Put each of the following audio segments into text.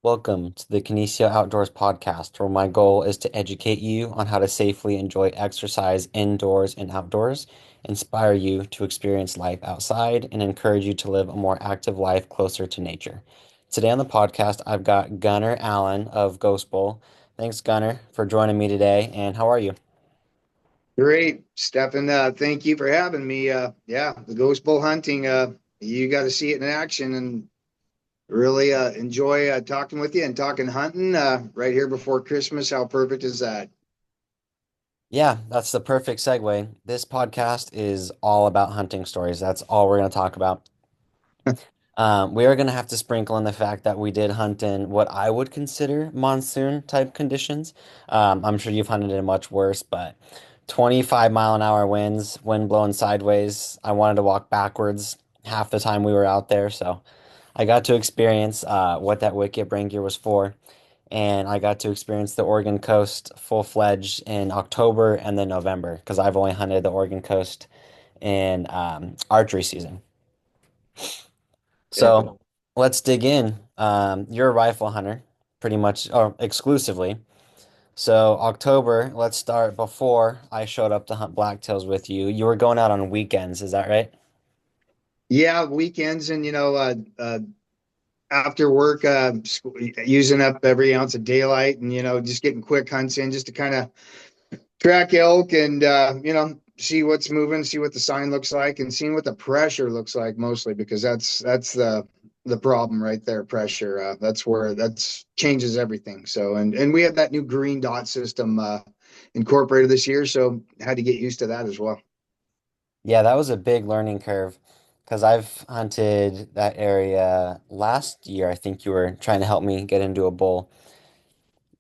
Welcome to the Kinesio Outdoors podcast, where my goal is to educate you on how to safely enjoy exercise indoors and outdoors, inspire you to experience life outside, and encourage you to live a more active life closer to nature. Today on the podcast, I've got Gunnar Allen of GhostBull. Thanks, Gunnar, for joining me today. And how are you? Great, Stefan. Thank you for having me. Yeah, the GhostBull Hunting. You got to see it in action and really enjoy talking with you and talking hunting right here before Christmas. How perfect is that? Yeah, that's the perfect segue. This podcast is all about hunting stories. That's all we're going to talk about. We are going to have to sprinkle in the fact that we did hunt in what I would consider monsoon type conditions. I'm sure you've hunted in much worse, but 25-mile-an-hour winds, wind blowing sideways. I wanted to walk backwards half the time we were out there, so I got to experience what that wicket brain gear was for, and I got to experience the Oregon coast full-fledged in October and then November because I've only hunted the Oregon coast in archery season. Yeah. So let's dig in. You're a rifle hunter, pretty much, or exclusively. So October, let's start before I showed up to hunt blacktails with you. You were going out on weekends, is that right? Yeah, weekends and after work, using up every ounce of daylight and just getting quick hunts in just to kind of track elk and see what's moving, see what the sign looks like, and seeing what the pressure looks like mostly because that's the problem right there. Pressure. That's where that's changes everything. So and we have that new green dot system incorporated this year, so had to get used to that as well. Yeah, that was a big learning curve because I've hunted that area last year. I think you were trying to help me get into a bull.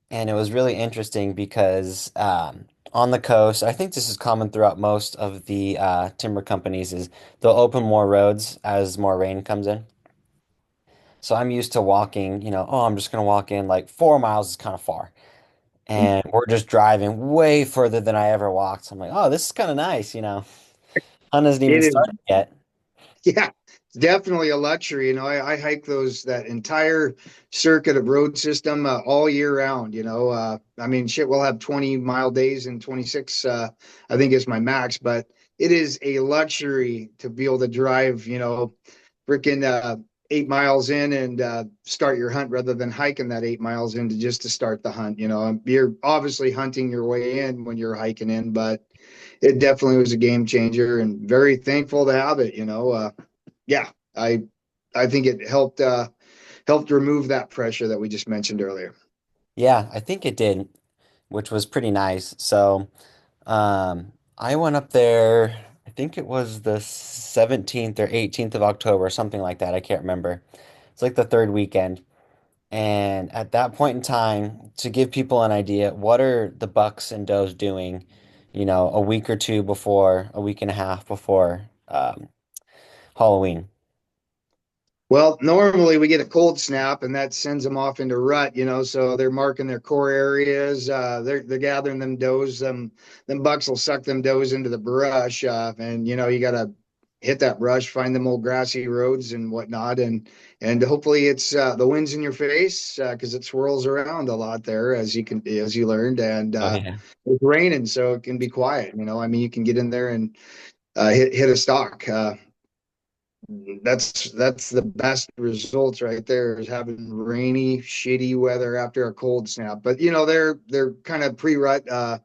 And it was really interesting because on the coast, I think this is common throughout most of the timber companies, is they'll open more roads as more rain comes in. So I'm used to walking, oh, I'm just gonna walk in like 4 miles is kind of far. And we're just driving way further than I ever walked. So I'm like, oh, this is kind of nice. Hunt hasn't even It is. started yet. Yeah, it's definitely a luxury. I hike that entire circuit of road system all year round. I mean, shit, we'll have 20-mile days and 26, I think is my max, but it is a luxury to be able to drive, freaking 8 miles in and start your hunt rather than hiking that 8 miles in just to start the hunt. You're obviously hunting your way in when you're hiking in, but it definitely was a game changer and very thankful to have it. Yeah, I think it helped remove that pressure that we just mentioned earlier. Yeah, I think it did, which was pretty nice. So I went up there, I think it was the 17th or 18th of October, something like that. I can't remember. It's like the third weekend. And at that point in time, to give people an idea, what are the bucks and does doing, a week or two before, a week and a half before Halloween? Well, normally we get a cold snap and that sends them off into rut, so they're marking their core areas. They're gathering them does. Them bucks will suck them does into the brush, and you got to hit that brush, find them old grassy roads and whatnot, and hopefully it's the wind's in your face because it swirls around a lot there as you learned, and Oh yeah. it's raining, so it can be quiet. I mean, you can get in there and hit a stock. That's the best results right there is having rainy, shitty weather after a cold snap. But they're kind of pre-rut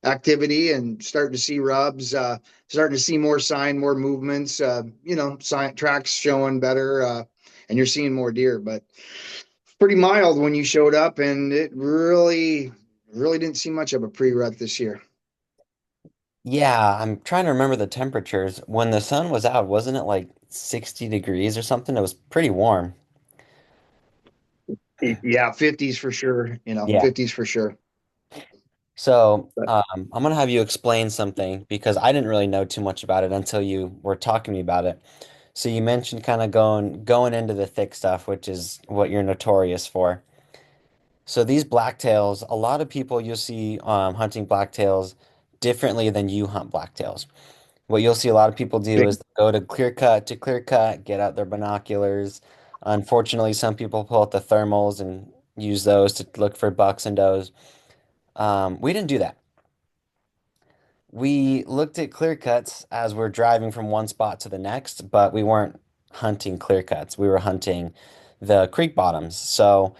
activity and starting to see rubs, starting to see more sign, more movements. Sign tracks showing better, and you're seeing more deer. But pretty mild when you showed up, and it really didn't see much of a pre-rut this year. Yeah, I'm trying to remember the temperatures. When the sun was out, wasn't it like 60 degrees or something? It was pretty warm. Yeah, 50s for sure. Yeah. 50s for sure. So, But I'm gonna have you explain something because I didn't really know too much about it until you were talking to me about it. So you mentioned kind of going into the thick stuff, which is what you're notorious for. So these blacktails, a lot of people you'll see hunting blacktails differently than you hunt blacktails. What you'll see a lot of people do is go to clear cut, get out their binoculars. Unfortunately, some people pull out the thermals and use those to look for bucks and does. We didn't do that. We looked at clear cuts as we're driving from one spot to the next, but we weren't hunting clear cuts. We were hunting the creek bottoms. So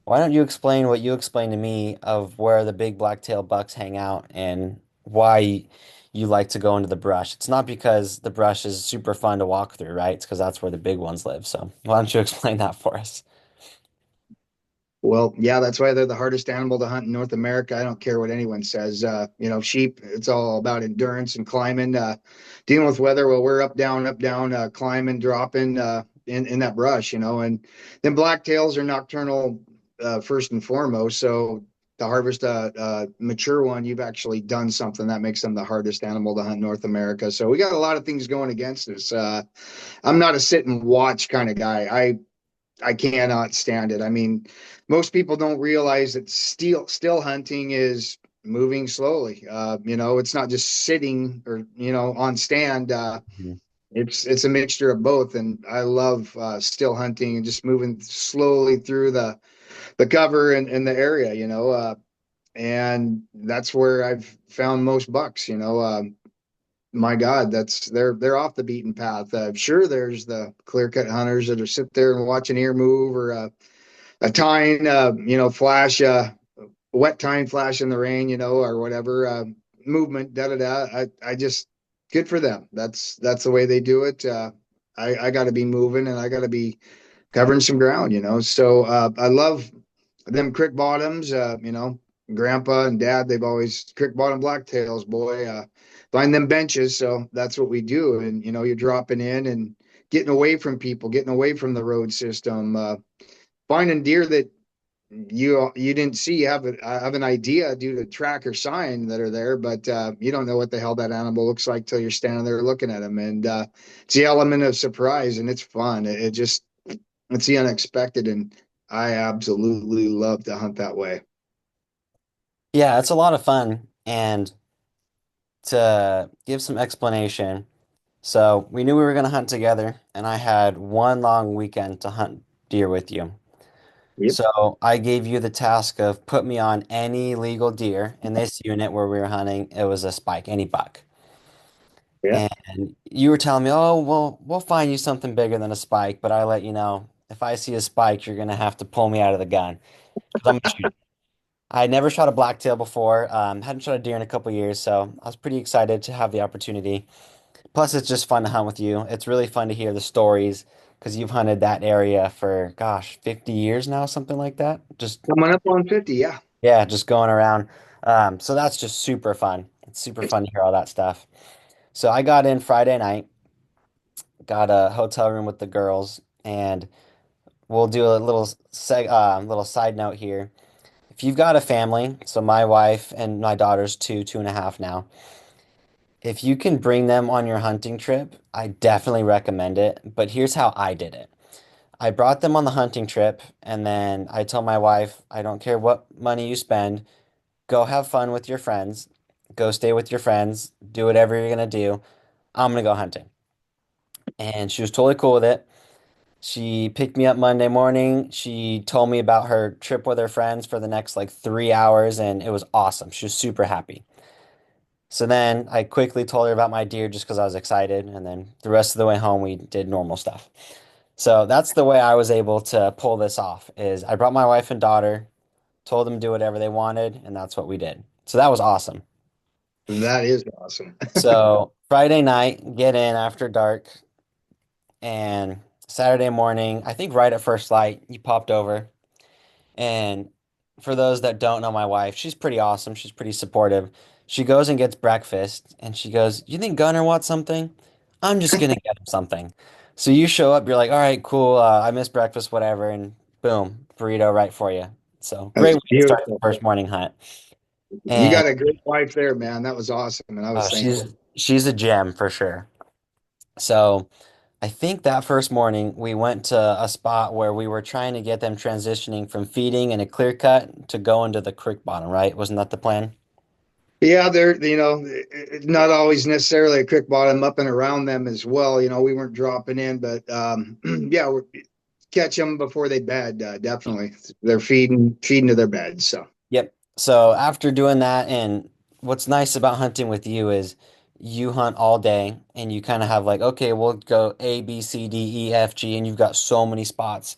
why don't you explain what you explained to me of where the big blacktail bucks hang out and why you like to go into the brush? It's not because the brush is super fun to walk through, right? It's because that's where the big ones live. So why don't you explain that for us? Well, yeah, that's why they're the hardest animal to hunt in North America. I don't care what anyone says. Sheep, it's all about endurance and climbing, dealing with weather. Well, we're up, down, climbing, dropping, in that brush, and then blacktails are nocturnal, first and foremost. So to harvest a mature one, you've actually done something that makes them the hardest animal to hunt in North America. So we got a lot of things going against us. I'm not a sit and watch kind of guy. I cannot stand it. I mean, most people don't realize that still hunting is moving slowly. It's not just sitting or on stand. Mhm. It's a mixture of both, and I love still hunting and just moving slowly through the cover and the area. And that's where I've found most bucks. My God, they're off the beaten path. Sure, there's the clear cut hunters that are sit there and watch an ear move or a tine, flash, wet tine flash in the rain, or whatever movement. Da da da. I just good for them. That's the way they do it. I got to be moving and I got to be covering some ground. So I love them crick bottoms. Grandpa and dad, they've always crick bottom blacktails, boy. Find them benches. So that's what we do. And you're dropping in and getting away from people, getting away from the road system, finding deer that you didn't see. You have an idea due to track or sign that are there, but you don't know what the hell that animal looks like till you're standing there looking at them. And it's the element of surprise, and it's fun. It just it's the unexpected, and I absolutely love to hunt that way. Yeah, it's a lot of fun. And to give some explanation, so we knew we were going to hunt together, and I had one long weekend to hunt deer with you. Yep. So I gave you the task of put me on any legal deer in this unit where we were hunting. It was a spike, any buck. Yeah. And you were telling me, oh, well, we'll find you something bigger than a spike, but I let you know if I see a spike, you're gonna have to pull me out of the gun because I'm a shooter. I had never shot a blacktail before, hadn't shot a deer in a couple years, so I was pretty excited to have the opportunity. Plus, it's just fun to hunt with you. It's really fun to hear the stories because you've hunted that area for, gosh, 50 years now, something like that. Just Coming up on 50. Yeah. Yeah, just going around. So that's just super fun. It's super fun to hear all that stuff. So I got in Friday night, got a hotel room with the girls, and we'll do a little side note here. If you've got a family, so my wife and my daughter's two and a half now, if you can bring them on your hunting trip, I definitely recommend it. But here's how I did it. I brought them on the hunting trip, and then I told my wife, I don't care what money you spend. Go have fun with your friends. Go stay with your friends. Do whatever you're gonna do. I'm gonna go hunting. And she was totally cool with it. She picked me up Monday morning. She told me about her trip with her friends for the next like 3 hours, and it was awesome. She was super happy. So then I quickly told her about my deer just because I was excited. And then the rest of the way home, we did normal stuff. So that's the way I was able to pull this off is I brought my wife and daughter, told them to do whatever they wanted, and that's what we did. So that was awesome. That is awesome. So Friday night, get in after dark, and Saturday morning, I think right at first light, you popped over. And for those that don't know my wife, she's pretty awesome. She's pretty supportive. She goes and gets breakfast, and she goes, "You think Gunnar wants something? I'm just gonna get him something." So you show up, you're like, "All right, cool. I missed breakfast, whatever," and boom, burrito right for you. So great That's way to start the beautiful. first morning hunt. You And got a great wife there, man. That was awesome, and I oh, was thankful. she's a gem for sure. So I think that first morning we went to a spot where we were trying to get them transitioning from feeding in a clear cut to go into the creek bottom, right? Wasn't that the plan? Yeah, they're not always necessarily a quick bottom up and around them as well. We weren't dropping in, but yeah, catch them before they bed. Definitely, they're feeding to their beds. So Yep. So after doing that, and what's nice about hunting with you is you hunt all day and you kind of have like, okay, we'll go A, B, C, D, E, F, G, and you've got so many spots.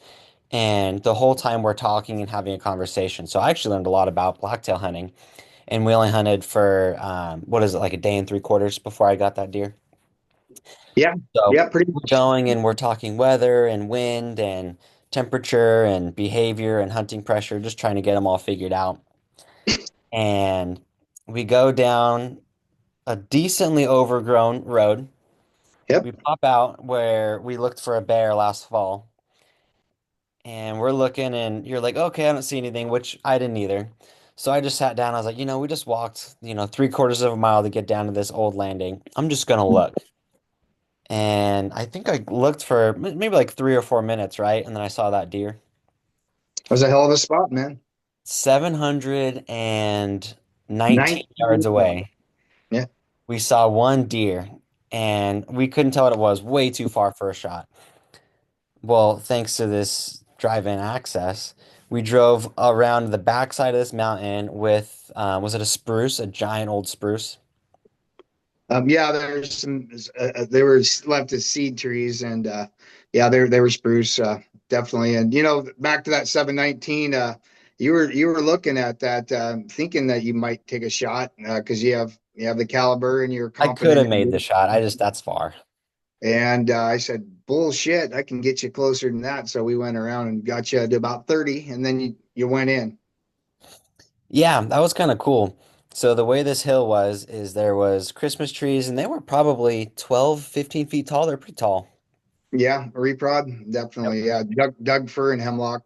And the whole time we're talking and having a conversation. So I actually learned a lot about blacktail hunting. And we only hunted for, what is it, like a day and 3/4 before I got that deer. yeah, So yeah, pretty we're much. going and we're talking weather and wind and temperature and behavior and hunting pressure, just trying to get them all figured out. And we go down a decently overgrown road. Yep. We pop out where we looked for a bear last fall. And we're looking, and you're like, okay, I don't see anything, which I didn't either. So I just sat down. I was like, we just walked, 3/4 of a mile to get down to this old landing. I'm just gonna look. And I think I looked for maybe like 3 or 4 minutes, right? And then I saw that deer. That was a hell of a spot, man. 719 yards 19. away, Yeah. we saw one deer, and we couldn't tell what it was. Way too far for a shot. Well, thanks to this drive-in access, we drove around the backside of this mountain with, was it a spruce, a giant old spruce? Yeah, there's some. They were left as seed trees, and yeah, they were spruce, definitely. And back to that 719. You were looking at that, thinking that you might take a shot because you have the caliber and you're I could have confident. made the shot. That's far. And I said, "Bullshit! I can get you closer than that." So we went around and got you to about 30, and then you went in. Yeah, that was kind of cool. So the way this hill was is there was Christmas trees, and they were probably 12, 15 feet tall. They're pretty tall. Yeah, reprod, Yep. definitely. Yeah, Doug fir and hemlock,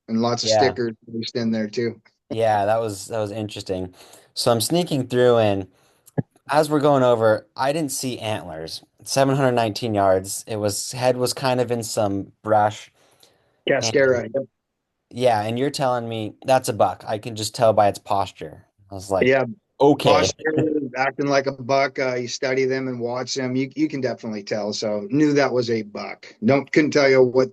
and lots of Yeah. stickers placed in there too. Yeah, that was interesting. So I'm sneaking through, and as we're going over, I didn't see antlers. 719 yards. It was head was kind of in some brush. And Cascara. yeah, and you're telling me that's a buck. I can just tell by its posture. I was like, Yeah, okay. posture, acting like a buck. You study them and watch them. You can definitely tell. So knew that was a buck. Don't couldn't tell you what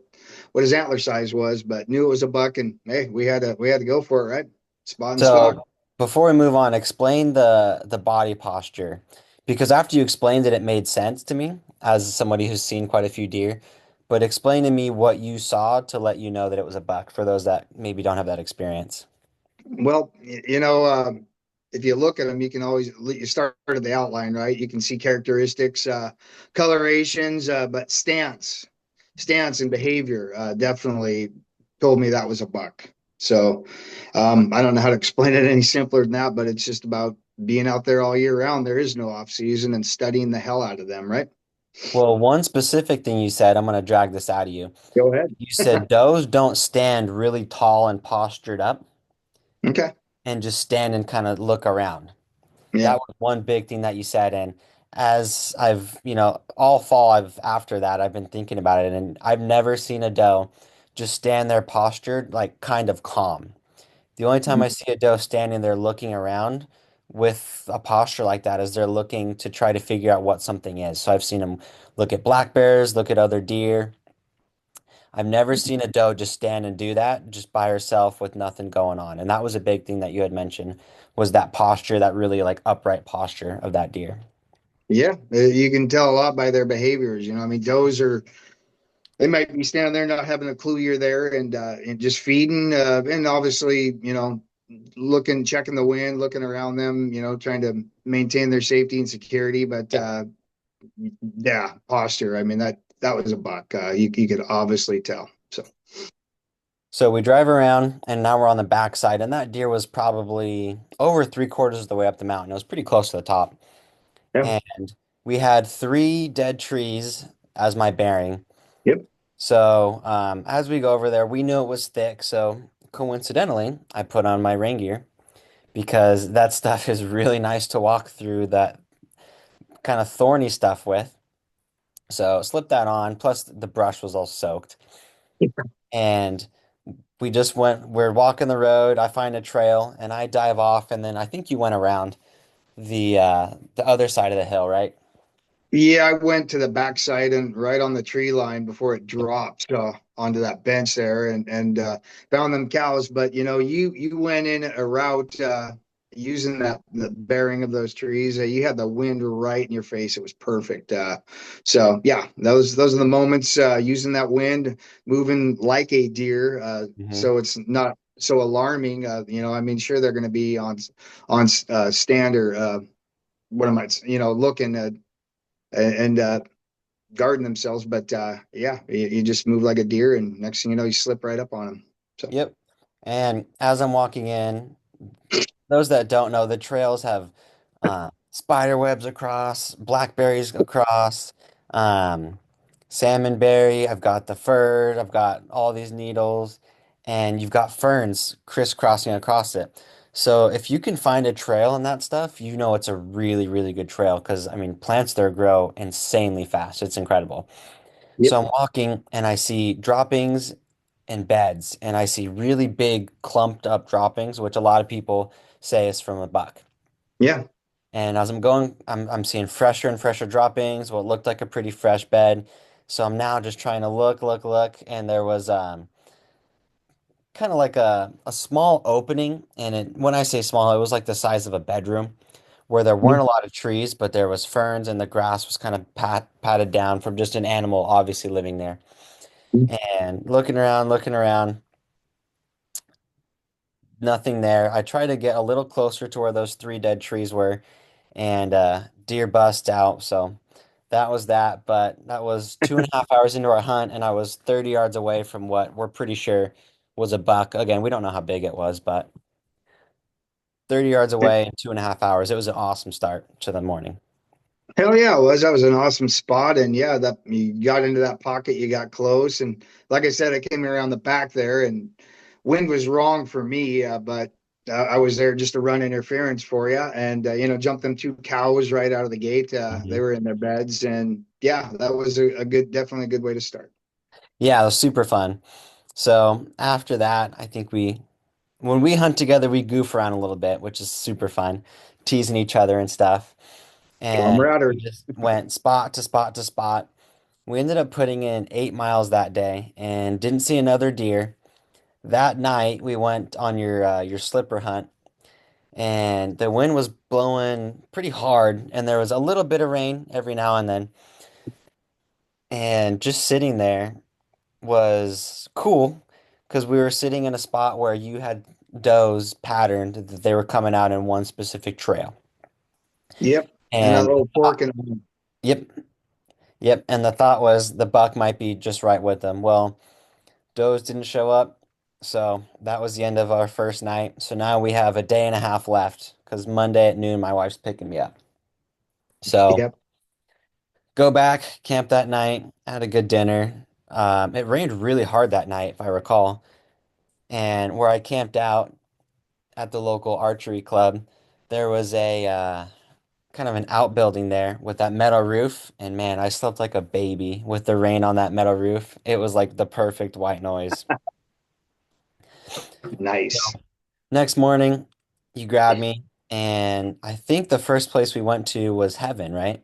his antler size was, but knew it was a buck. And hey, we had to go for it, right? Spot and stock. So before we move on, explain the body posture. Because after you explained it, it made sense to me as somebody who's seen quite a few deer. But explain to me what you saw to let you know that it was a buck for those that maybe don't have that experience. Well, if you look at them, you can always you start at the outline, right? You can see characteristics, colorations, but stance and behavior definitely told me that was a buck. So I don't know how to explain it any simpler than that, but it's just about being out there all year round. There is no off season and studying the hell out of them, right? Well, one specific thing you said, I'm going to drag this out of you. Go ahead. You said does don't stand really tall and postured up Okay. and just stand and kind of look around. Yeah. That was one big thing that you said. And as I've, all fall, after that, I've been thinking about it, and I've never seen a doe just stand there postured, like kind of calm. The only time I see a doe standing there looking around with a posture like that is they're looking to try to figure out what something is. So I've seen them look at black bears, look at other deer. I've never seen a doe just stand and do that just by herself with nothing going on. And that was a big thing that you had mentioned was that posture, that really like upright posture of that deer. Yeah, you can tell a lot by their behaviors. I mean, does are they might be standing there not having a clue you're there and just feeding and obviously looking checking the wind looking around them trying to maintain their safety and security but Yep. yeah, posture, I mean that was a buck, you could obviously tell. So So we drive around and now we're on the backside, and that deer was probably over 3/4 of the way up the mountain. It was pretty close to the top. yeah. And we had three dead trees as my bearing. Yep. So as we go over there, we knew it was thick. So coincidentally, I put on my rain gear because that stuff is really nice to walk through that kind of thorny stuff with. So slip that on. Plus the brush was all soaked. And we're walking the road. I find a trail and I dive off. And then I think you went around the other side of the hill, right? Yeah, I went to the backside and right on the tree line before it dropped. So onto that bench there and found them cows. But you went in a route using that the bearing of those trees. You had the wind right in your face. It was perfect. So yeah, those are the moments using that wind, moving like a deer. Hmm. So it's not so alarming. I mean, sure they're going to be on stand or what am I, looking at and guarding themselves. But yeah, you just move like a deer, and next thing you know, you slip right up on them. So Yep. And as I'm walking in, those that don't know, the trails have spider webs across, blackberries across, um, salmonberry. I've got the fir. I've got all these needles, and you've got ferns crisscrossing across it. So if you can find a trail and that stuff, you know it's a really, really good trail because I mean plants there grow insanely fast. It's incredible. yep, So I'm walking and I see droppings and beds, and I see really big clumped up droppings, which a lot of people say is from a buck. yeah. And as I'm going, I'm seeing fresher and fresher droppings, what looked like a pretty fresh bed. So I'm now just trying to look, and there was kind of like a small opening, and when I say small, it was like the size of a bedroom, where there weren't a lot of trees, but there was ferns, and the grass was kind of patted down from just an animal obviously living there. And looking around, nothing there. I try to get a little closer to where those three dead trees were, and deer bust out. So that was that. But that was 2.5 hours into our hunt, and I was 30 yards away from what we're pretty sure was a buck. Again, we don't know how big it was, but 30 yards away in 2.5 hours. It was an awesome start to the morning. Hell yeah, it was. That was an awesome spot. And yeah, that you got into that pocket, you got close. And like I said, I came around the back there and wind was wrong for me, but I was there just to run interference for you and, jump them two cows right out of the gate. They Mhm. were in their beds. And yeah, that was definitely a good way to start. Yeah, it was super fun. So after that, I think when we hunt together, we goof around a little bit, which is super fun, teasing each other and stuff. And we Camaraderie. just went spot to spot to spot. We ended up putting in 8 miles that day and didn't see another deer. That night, we went on your slipper hunt, and the wind was blowing pretty hard, and there was a little bit of rain every now and then. And just sitting there was cool because we were sitting in a spot where you had does patterned that they were coming out in one specific trail. Yep. And that And little fork and yep, yep. And the thought was the buck might be just right with them. Well, does didn't show up, so that was the end of our first night. So now we have a day and a half left because Monday at noon my wife's picking me up. So yep. go back, camp that night, had a good dinner. It rained really hard that night, if I recall. And where I camped out at the local archery club, there was a kind of an outbuilding there with that metal roof. And man, I slept like a baby with the rain on that metal roof. It was like the perfect white noise. Nice. So next morning, you grabbed me, and I think the first place we went to was Heaven, right?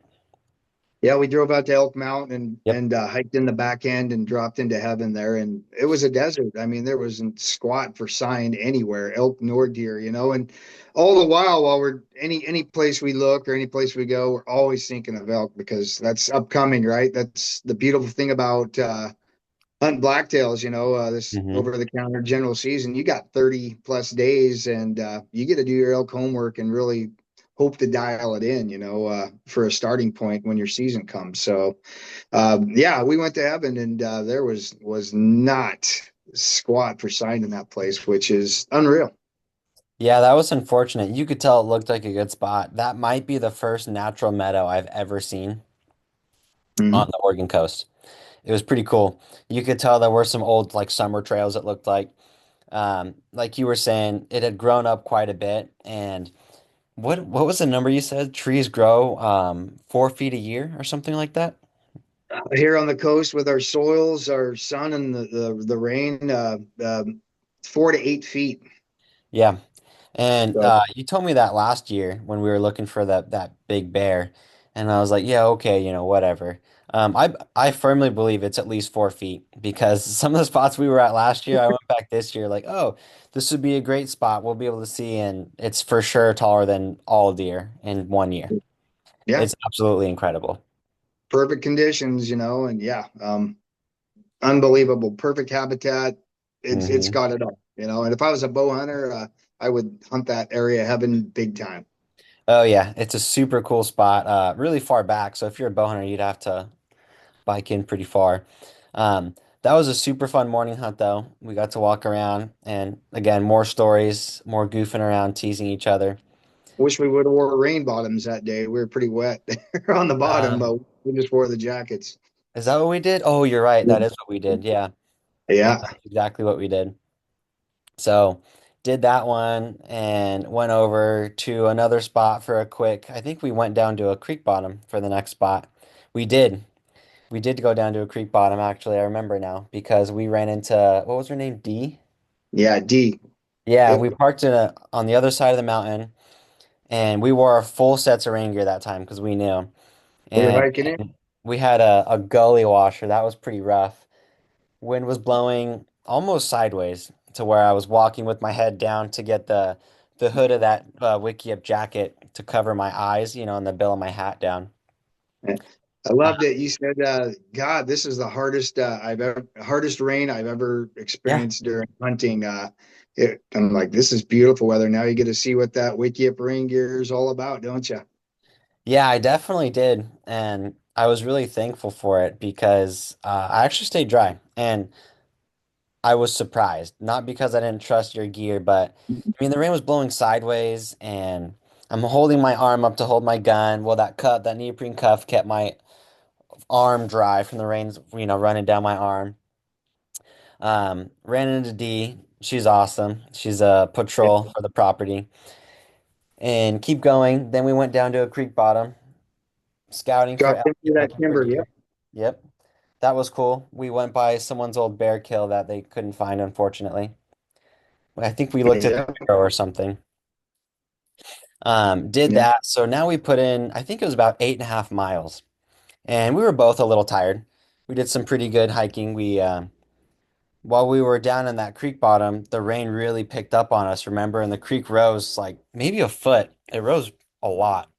Yeah, we drove out to Elk Mountain and Yep. hiked in the back end and dropped into Heaven there, and it was a desert. I mean, there wasn't squat for sign anywhere, elk nor deer, and all the while we're any place we look or any place we go, we're always thinking of elk because that's upcoming, right? That's the beautiful thing about hunting blacktails, this Hmm. over the counter general season. You got 30 plus days and you get to do your elk homework and really hope to dial it in, for a starting point when your season comes. So, yeah, we went to Heaven and there was not squat for sign in that place, which is unreal. Yeah, that was unfortunate. You could tell it looked like a good spot. That might be the first natural meadow I've ever seen on Mhm. the Oregon coast. It was pretty cool. You could tell there were some old like summer trails it looked like you were saying, it had grown up quite a bit. And what was the number you said? Trees grow 4 feet a year or something like that? Here on the coast with our soils, our sun, and the rain, 4 to 8 feet. Yeah. And So, you told me that last year when we were looking for that big bear, and I was like, yeah, okay, whatever. I firmly believe it's at least 4 feet because some of the spots we were at last year, I went back this year like, oh, this would be a great spot. We'll be able to see, and it's for sure taller than all deer in 1 year. Yeah, It's absolutely incredible. perfect conditions, and yeah, unbelievable, perfect habitat. It's Hmm. got it all, And if I was a bow hunter, I would hunt that area heaven big time. Oh yeah, it's a super cool spot. Really far back, so if you're a bow hunter, you'd have to bike in pretty far. That was a super fun morning hunt, though. We got to walk around, and again, more stories, more goofing around, teasing each other. Wish we would have wore rain bottoms that day. We were pretty wet on the bottom, Uh, but we just wore the jackets. is that what we did? Oh, you're right. That is what we did. Yeah, Yeah, that's exactly what we did. So, did that one and went over to another spot for a quick. I think we went down to a creek bottom for the next spot. We did. We did go down to a creek bottom, actually. I remember now because we ran into, what was her name? Dee? yeah, D. Yeah, Yep. we parked on the other side of the mountain, and we wore our full sets of rain gear that time because we knew. We were And hiking it. we had a gully washer that was pretty rough. Wind was blowing almost sideways to where I was walking with my head down to get the hood of that wiki up jacket to cover my eyes, and the bill of my hat down. I loved it. You said, "God, this is the hardest rain I've ever Yeah, experienced during hunting." I'm like, "This is beautiful weather." Now you get to see what that wiki up rain gear is all about, don't you? yeah, I definitely did, and I was really thankful for it because I actually stayed dry, and I was surprised, not because I didn't trust your gear, but I mean the rain was blowing sideways and I'm holding my arm up to hold my gun. Well, that neoprene cuff kept my arm dry from the rains, running down my arm. Ran into D. She's awesome. She's a Yeah. patrol for the property. And keep going. Then we went down to a creek bottom, scouting for Dropped elk into and that looking for timber. deer. Yep. Yep. That was cool. We went by someone's old bear kill that they couldn't find, unfortunately. I think we looked at the Yeah. arrow or something. Did Yeah. that. So now we put in, I think it was about 8.5 miles. And we were both a little tired. We did some pretty good hiking. While we were down in that creek bottom, the rain really picked up on us, remember? And the creek rose like maybe a foot. It rose a lot.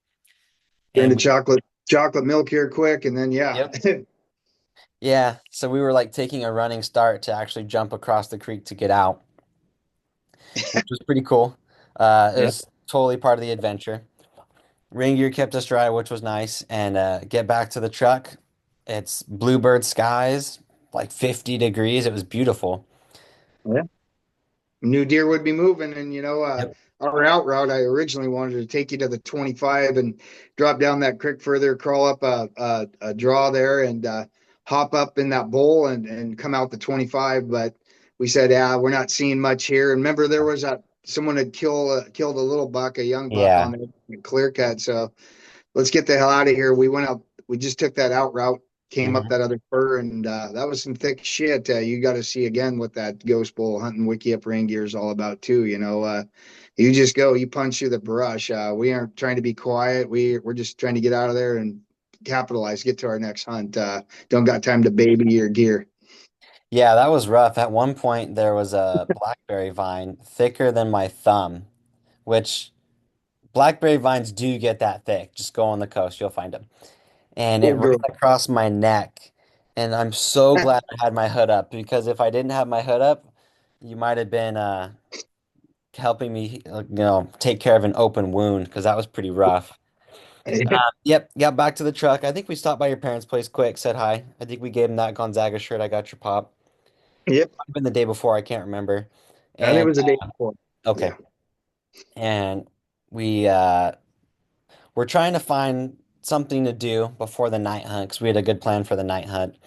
Turned And to we, chocolate milk here quick, and then yeah. yep. Yeah. So we were like taking a running start to actually jump across the creek to get out, which was pretty cool. It Yeah. was totally part of the adventure. Rain gear kept us dry, which was nice. And get back to the truck. It's bluebird skies, like 50 degrees. It was beautiful. Yeah. New deer would be moving, and Yep. our out route, I originally wanted to take you to the 25 and drop down that creek further, crawl up a draw there, and hop up in that bowl and come out the 25. But we said, yeah, we're not seeing much here. And remember, there was someone had killed a little buck, a young buck on Yeah. there, clear cut. So let's get the hell out of here. We went up, we just took that out route, came up Mhm. that other spur, and that was some thick shit. You got to see again what that GhostBull Hunting Wiki Up Rain Gear is all about too. You just go, you punch through the brush. We aren't trying to be quiet. We're just trying to get out of there and capitalize, get to our next hunt. Don't got time to baby your gear. Yeah, that was rough. At one point, there was a blackberry vine thicker than my thumb, which blackberry vines do get that thick. Just go on the coast, you'll find them. And it Full ran girl. across my neck. And I'm so glad I had my hood up because if I didn't have my hood up, you might have been helping me, take care of an open wound because that was pretty rough. Yep, got back to the truck. I think we stopped by your parents' place quick, said hi. I think we gave him that Gonzaga shirt. I got your pop. Yep. Might have been the day before, I can't remember. I think it And was the day before. okay. Yeah. And we we're trying to find something to do before the night hunt because we had a good plan for the night hunt.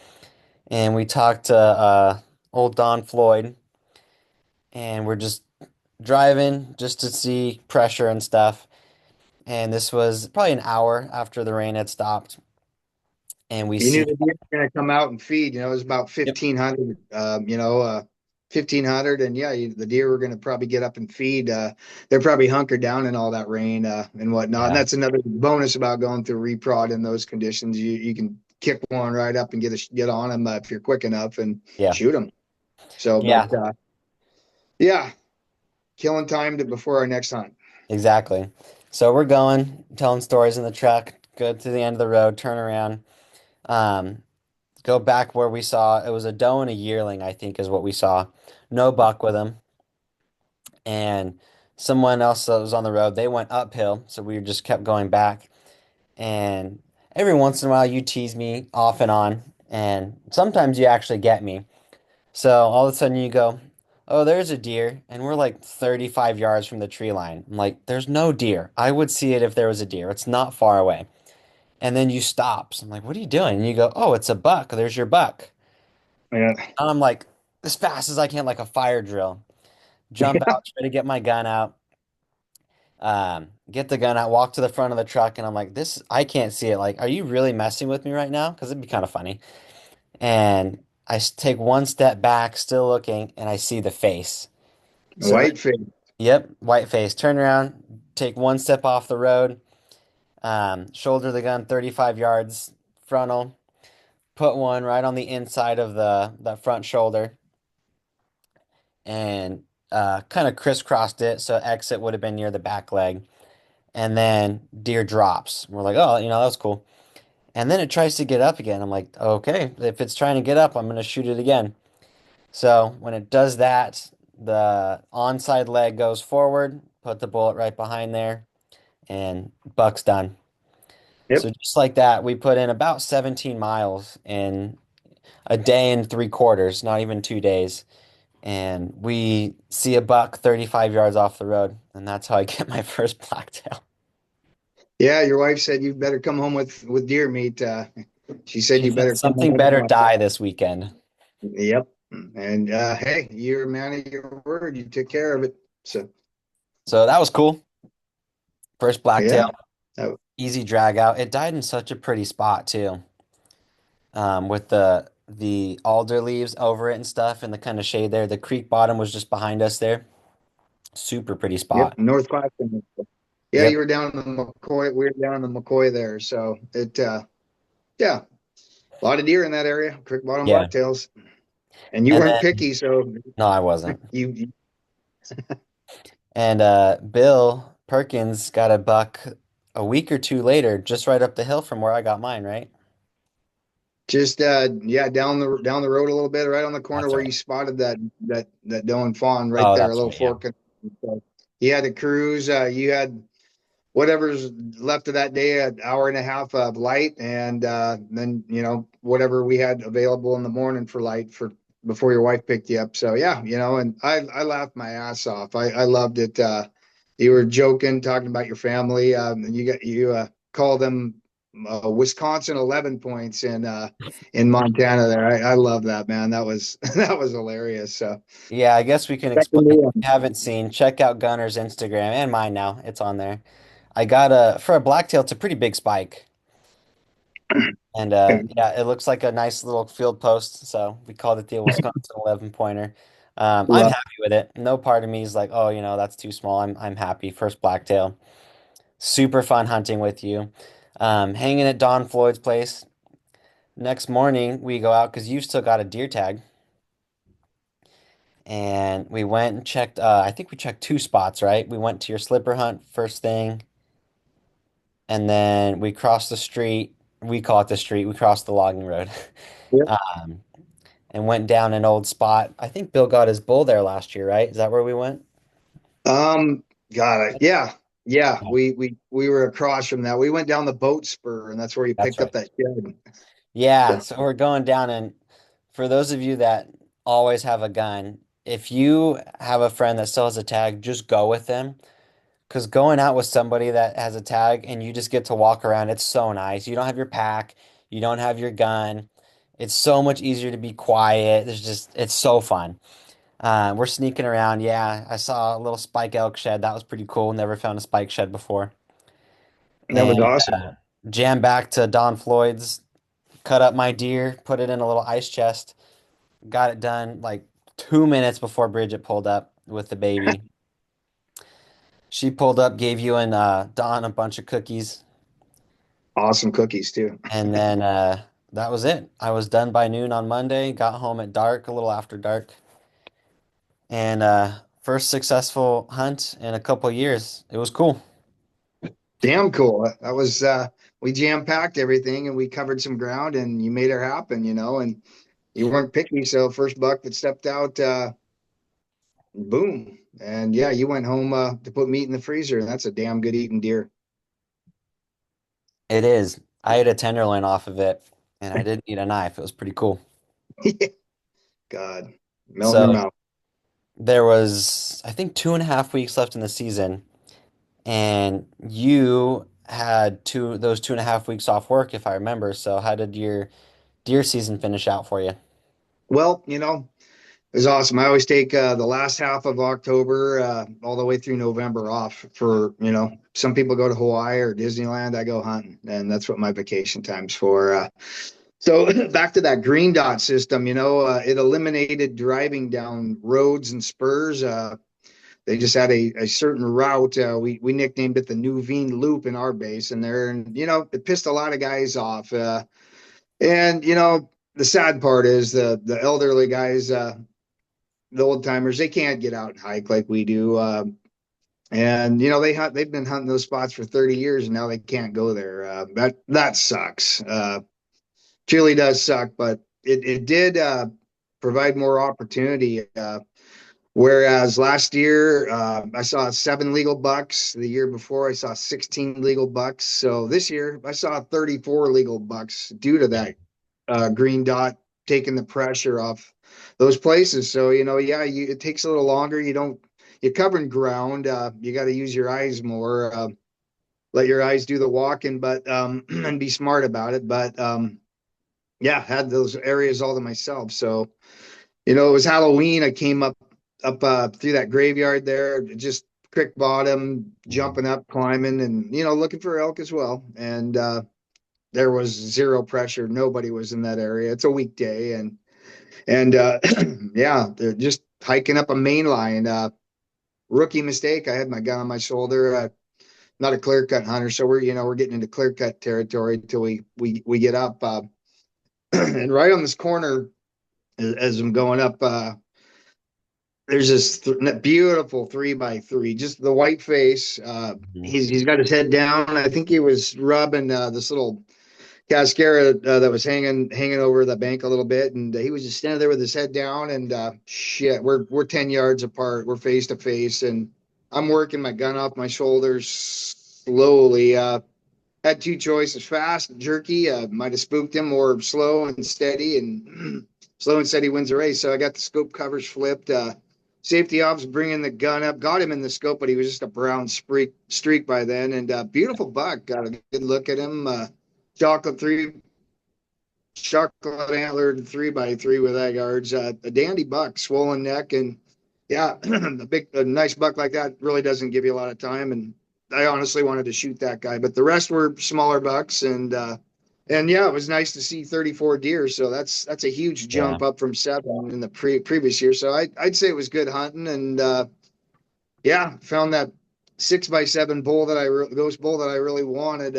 And we talked to old Don Floyd, and we're just driving just to see pressure and stuff. And this was probably an hour after the rain had stopped, and we You knew see. the deer were going to come out and feed. It was about Yep. 1,500, 1,500. And yeah, the deer were going to probably get up and feed. They're probably hunkered down in all that rain and whatnot. And Yeah. that's another bonus about going through reprod in those conditions. You can kick one right up and get on them if you're quick enough and Yeah. shoot them. So, but Yeah, yeah, killing time before our next hunt. exactly. So we're going, telling stories in the truck, go to the end of the road, turn around, um, go back where we saw it was a doe and a yearling, I think is what we saw. No buck with them. And someone else that was on the road, they went uphill, so we just kept going back. And every once in a while you tease me off and on, and sometimes you actually get me. So all of a sudden you go, "Oh, there's a deer," and we're like 35 yards from the tree line. I'm like, "There's no deer. I would see it if there was a deer. It's not far away." And then you stop. So I'm like, "What are you doing?" And you go, "Oh, it's a buck. There's your buck." Yeah. And I'm like, as fast as I can, like a fire drill. Jump Yeah. out, try to get my gun out. Get the gun out, walk to the front of the truck, and I'm like, "This, I can't see it. Like, are you really messing with me right now? Because it'd be kind of funny." And take one step back, still looking, and I see the face. So, Whitefish. yep, white face. Turn around, take one step off the road, shoulder the gun 35 yards frontal, put one right on the inside of the front shoulder, and kind of crisscrossed it. So exit would have been near the back leg. And then deer drops. We're like, oh, that was cool. And then it tries to get up again. I'm like, okay, if it's trying to get up, I'm going to shoot it again. So when it does that, the onside leg goes forward, put the bullet right behind there, and buck's done. Yep. So just like that, we put in about 17 miles in a day and 3/4, not even 2 days. And we see a buck 35 yards off the road. And that's how I get my first blacktail. Yeah, your wife said you better come home with deer meat. She said She you said better come something home. better die this weekend. Yep. And hey, you're a man of your word. You took care of it. So So that was cool. First blacktail, yeah. Uh, easy drag out. It died in such a pretty spot too, with the alder leaves over it and stuff, and the kind of shade there. The creek bottom was just behind us there. Super pretty yep. spot. North Clacton. Yeah, you Yep. were down in the McCoy. We were down in the McCoy there. So yeah, a lot of deer in that area. Creek bottom Yeah. blacktails. And you And weren't then picky, so no, I wasn't. you And Bill Perkins got a buck a week or two later, just right up the hill from where I got mine, right? just yeah, down the road a little bit, right on the corner That's where right. you spotted that doe and fawn right Oh, there, a that's little right. Yeah. fork. So you had to cruise. You had whatever's left of that day, an hour and a half of light, and then whatever we had available in the morning for light for before your wife picked you up. So yeah, and I laughed my ass off. I loved it. You were joking, talking about your family, and you call them Wisconsin 11 points in Montana. There, I love that, man. That was that was hilarious. So Yeah, I guess we can explain. If second you haven't seen, check out Gunner's Instagram and mine now. It's on there. I got for a blacktail, it's a pretty big spike. And yeah, it looks like a nice little field post. So we called it the Wisconsin 11 pointer. I'm one. happy with it. No part of me is like, oh, that's too small. I'm happy. First blacktail. Super fun hunting with you. Hanging at Don Floyd's place. Next morning, we go out because you've still got a deer tag. And we went and checked, I think we checked two spots, right? We went to your slipper hunt first thing, and then we crossed the street. We call it the street. We crossed the logging road. Yep. Um, and went down an old spot. I think Bill got his bull there last year, right? Is that where we went? God, yeah, yeah. Yeah. We were across from that. We went down the boat spur, and that's where you That's picked up right. that shed. Yeah, So so we're going down, and for those of you that always have a gun, if you have a friend that still has a tag, just go with them. Because going out with somebody that has a tag and you just get to walk around, it's so nice. You don't have your pack, you don't have your gun. It's so much easier to be quiet. It's so fun. We're sneaking around. Yeah, I saw a little spike elk shed. That was pretty cool. Never found a spike shed before. that was And awesome. jam back to Don Floyd's, cut up my deer, put it in a little ice chest. Got it done like 2 minutes before Bridget pulled up with the baby. She pulled up, gave you and Don a bunch of cookies. Awesome cookies too. And then that was it. I was done by noon on Monday, got home at dark, a little after dark, and first successful hunt in a couple years. It was cool. Damn cool. That was we jam packed everything and we covered some ground and you made it happen, and you weren't picky. So first buck that stepped out, boom. And yeah, you went home to put meat in the freezer, and that's a damn good eating deer. It is. I ate a tenderloin off of it, and I didn't need a knife. It was pretty cool. God, melt in your So mouth. there was, I think, 2.5 weeks left in the season, and you had those 2.5 weeks off work, if I remember. So how did your deer season finish out for you? Well, it was awesome. I always take the last half of October all the way through November off for, some people go to Hawaii or Disneyland. I go hunting, and that's what my vacation time's for. So back to that green dot system, it eliminated driving down roads and spurs. They just had a certain route. We nicknamed it the New Veen Loop in our base, and there, and it pissed a lot of guys off. And the sad part is the elderly guys, the old timers, they can't get out and hike like we do. And they've been hunting those spots for 30 years, and now they can't go there. That sucks. Truly does suck, but it did provide more opportunity. Whereas last year, I saw 7 legal bucks. The year before, I saw 16 legal bucks. So this year, I saw 34 legal bucks due to that green dot taking the pressure off those places. So, yeah, it takes a little longer. You're covering ground. You got to use your eyes more, let your eyes do the walking, but, and be smart about it. But, yeah, had those areas all to myself. So, it was Halloween. I came up through that graveyard there, just creek bottom, jumping up, climbing, and looking for elk as well. And there was zero pressure. Nobody was in that area. It's a weekday, and yeah, they're just hiking up a main line. Rookie mistake. I had my gun on my shoulder. Not a clear cut hunter, so we're getting into clear cut territory until we get up. And right on this corner, as I'm going up, there's this beautiful 3x3, just the white face. Mhm. He's got his head down. I think he was rubbing this little cascara that was hanging over the bank a little bit, and he was just standing there with his head down. And shit, we're 10 yards apart. We're face to face, and I'm working my gun off my shoulders slowly. Had two choices: fast, jerky, might have spooked him, or slow and steady. And slow and steady wins the race. So I got the scope covers flipped. Safety ops bringing the gun up, got him in the scope, but he was just a brown streak by then. And beautiful buck. Got a good look at him. Chocolate three, chocolate antlered 3x3 with eye guards. A dandy buck, swollen neck, and yeah, a nice buck like that really doesn't give you a lot of time. And I honestly wanted to shoot that guy, but the rest were smaller bucks, and yeah, it was nice to see 34 deer. So that's a huge Yeah. jump up from 7 in the previous year. So I'd say it was good hunting, and yeah, found that 6x7 bull ghost bull that I really wanted.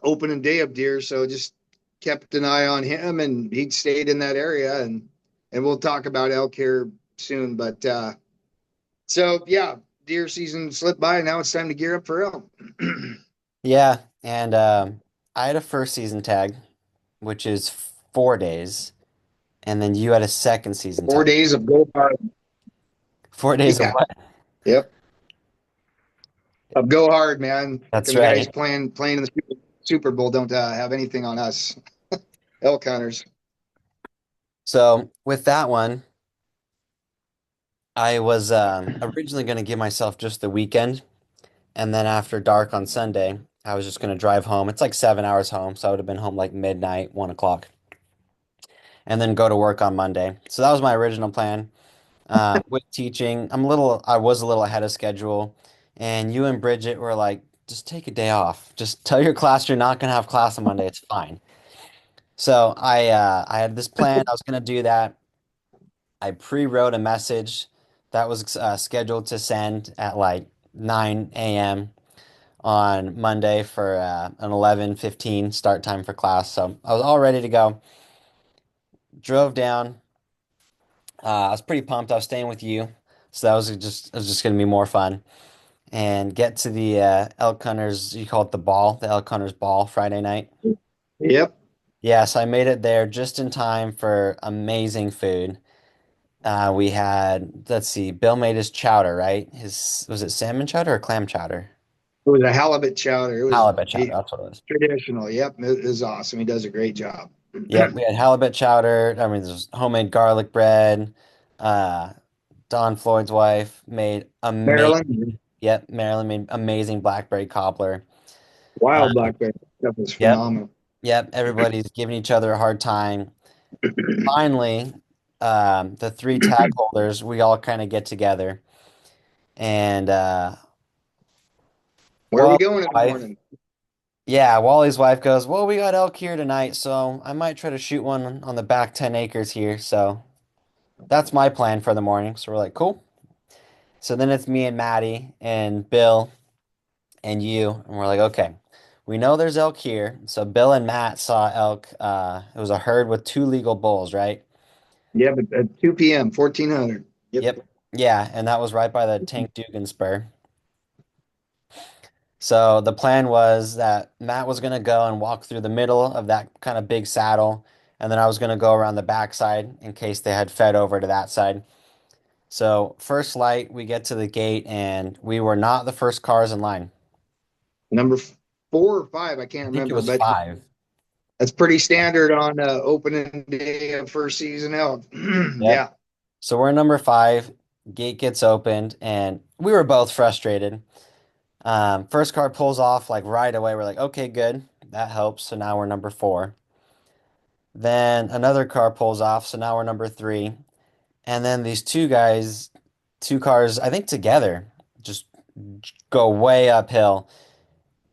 Opening day of deer, so just kept an eye on him, and he'd stayed in that area. And we'll talk about elk here soon, but so yeah, deer season slipped by, and now it's time to gear up for elk. Yeah, and I had a first season tag, which is 4 days, and then you had a second season tag. 4 days of go hard. 4 days of Yeah, what? yep, of go hard, man. That's Freaking the guys right. playing in the Super Bowl don't have anything on us elk hunters. So with that one, I was originally going to give myself just the weekend, and then after dark on Sunday, I was just going to drive home. It's like 7 hours home, so I would have been home like midnight, 1 o'clock, and then go to work on Monday. So that was my original plan. With teaching, I was a little ahead of schedule, and you and Bridget were like, just take a day off. Just tell your class you're not going to have class on Monday. It's fine. So I had this plan. I was going to do that. I pre-wrote a message that was scheduled to send at like 9 a.m. on Monday for an 11:15 start time for class. So I was all ready to go. Drove down. I was pretty pumped. I was staying with you, so that was just gonna be more fun. And get to the elk hunters. You call it the ball, the elk hunters ball Friday night. Yep. Yes, I made it there just in time for amazing food. We had, let's see, Bill made his chowder, right? His, was it salmon chowder or clam chowder? It was a halibut chowder. It was Halibut chowder, that's what it was. traditional. Yep. It is awesome. He does a great job. Yep, we had halibut chowder. I mean, there's homemade garlic bread. Uh, Don Floyd's wife made Maryland, amazing, yep, Marilyn made amazing blackberry cobbler. Uh, wild blackberry stuff is yep, phenomenal. yep, everybody's giving each other a hard time. Finally, the three tag holders, we all kind of get together. And Where are we Wally's going in the wife, morning? yeah, Wally's wife goes, well, we got elk here tonight, so I might try to shoot one on the back 10 acres here. So that's my plan for the morning. So we're like, cool. So then it's me and Maddie and Bill and you, and we're like, okay, we know there's elk here. So Bill and Matt saw elk. It was a herd with two legal bulls, right? Yeah, but at 2 p.m., 1400. Yep. Yep. Yeah, and that was right by the Tank Dugan Spur. So the plan was that Matt was going to go and walk through the middle of that kind of big saddle, and then I was going to go around the backside in case they had fed over to that side. So first light, we get to the gate, and we were not the first cars in line. Number 4 or 5, I I can't think it remember, was but five. that's pretty standard on opening day of first season elk. Yep. Yeah. So we're number five. Gate gets opened, and we were both frustrated. First car pulls off like right away. We're like, okay, good. That helps. So now we're number four. Then another car pulls off. So now we're number three. And then these two guys, two cars, I think together, just go way uphill.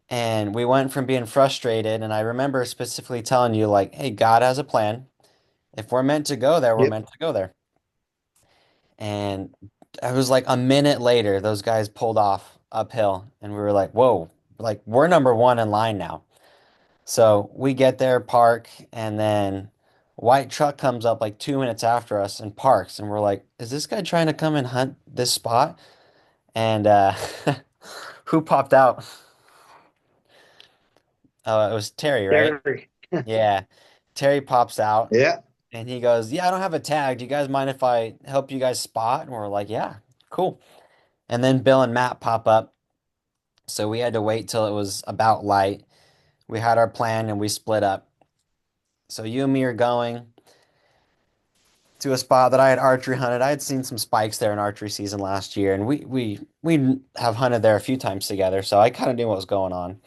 And we went from being frustrated. And I remember specifically telling you, like, hey, God has a plan. If we're meant to go there, we're Yep. meant to go there. And it was like a minute later, those guys pulled off uphill. And we were like, whoa, like we're number one in line now. So we get there, park, and then white truck comes up like 2 minutes after us and parks. And we're like, is this guy trying to come and hunt this spot? And who popped out? Oh, it was Terry, right? Terry. Yeah. Terry pops out Yeah. and he goes, yeah, I don't have a tag. Do you guys mind if I help you guys spot? And we're like, yeah, cool. And then Bill and Matt pop up. So we had to wait till it was about light. We had our plan and we split up. So you and me are going to a spot that I had archery hunted. I had seen some spikes there in archery season last year, and we have hunted there a few times together, so I kind of knew what was going on.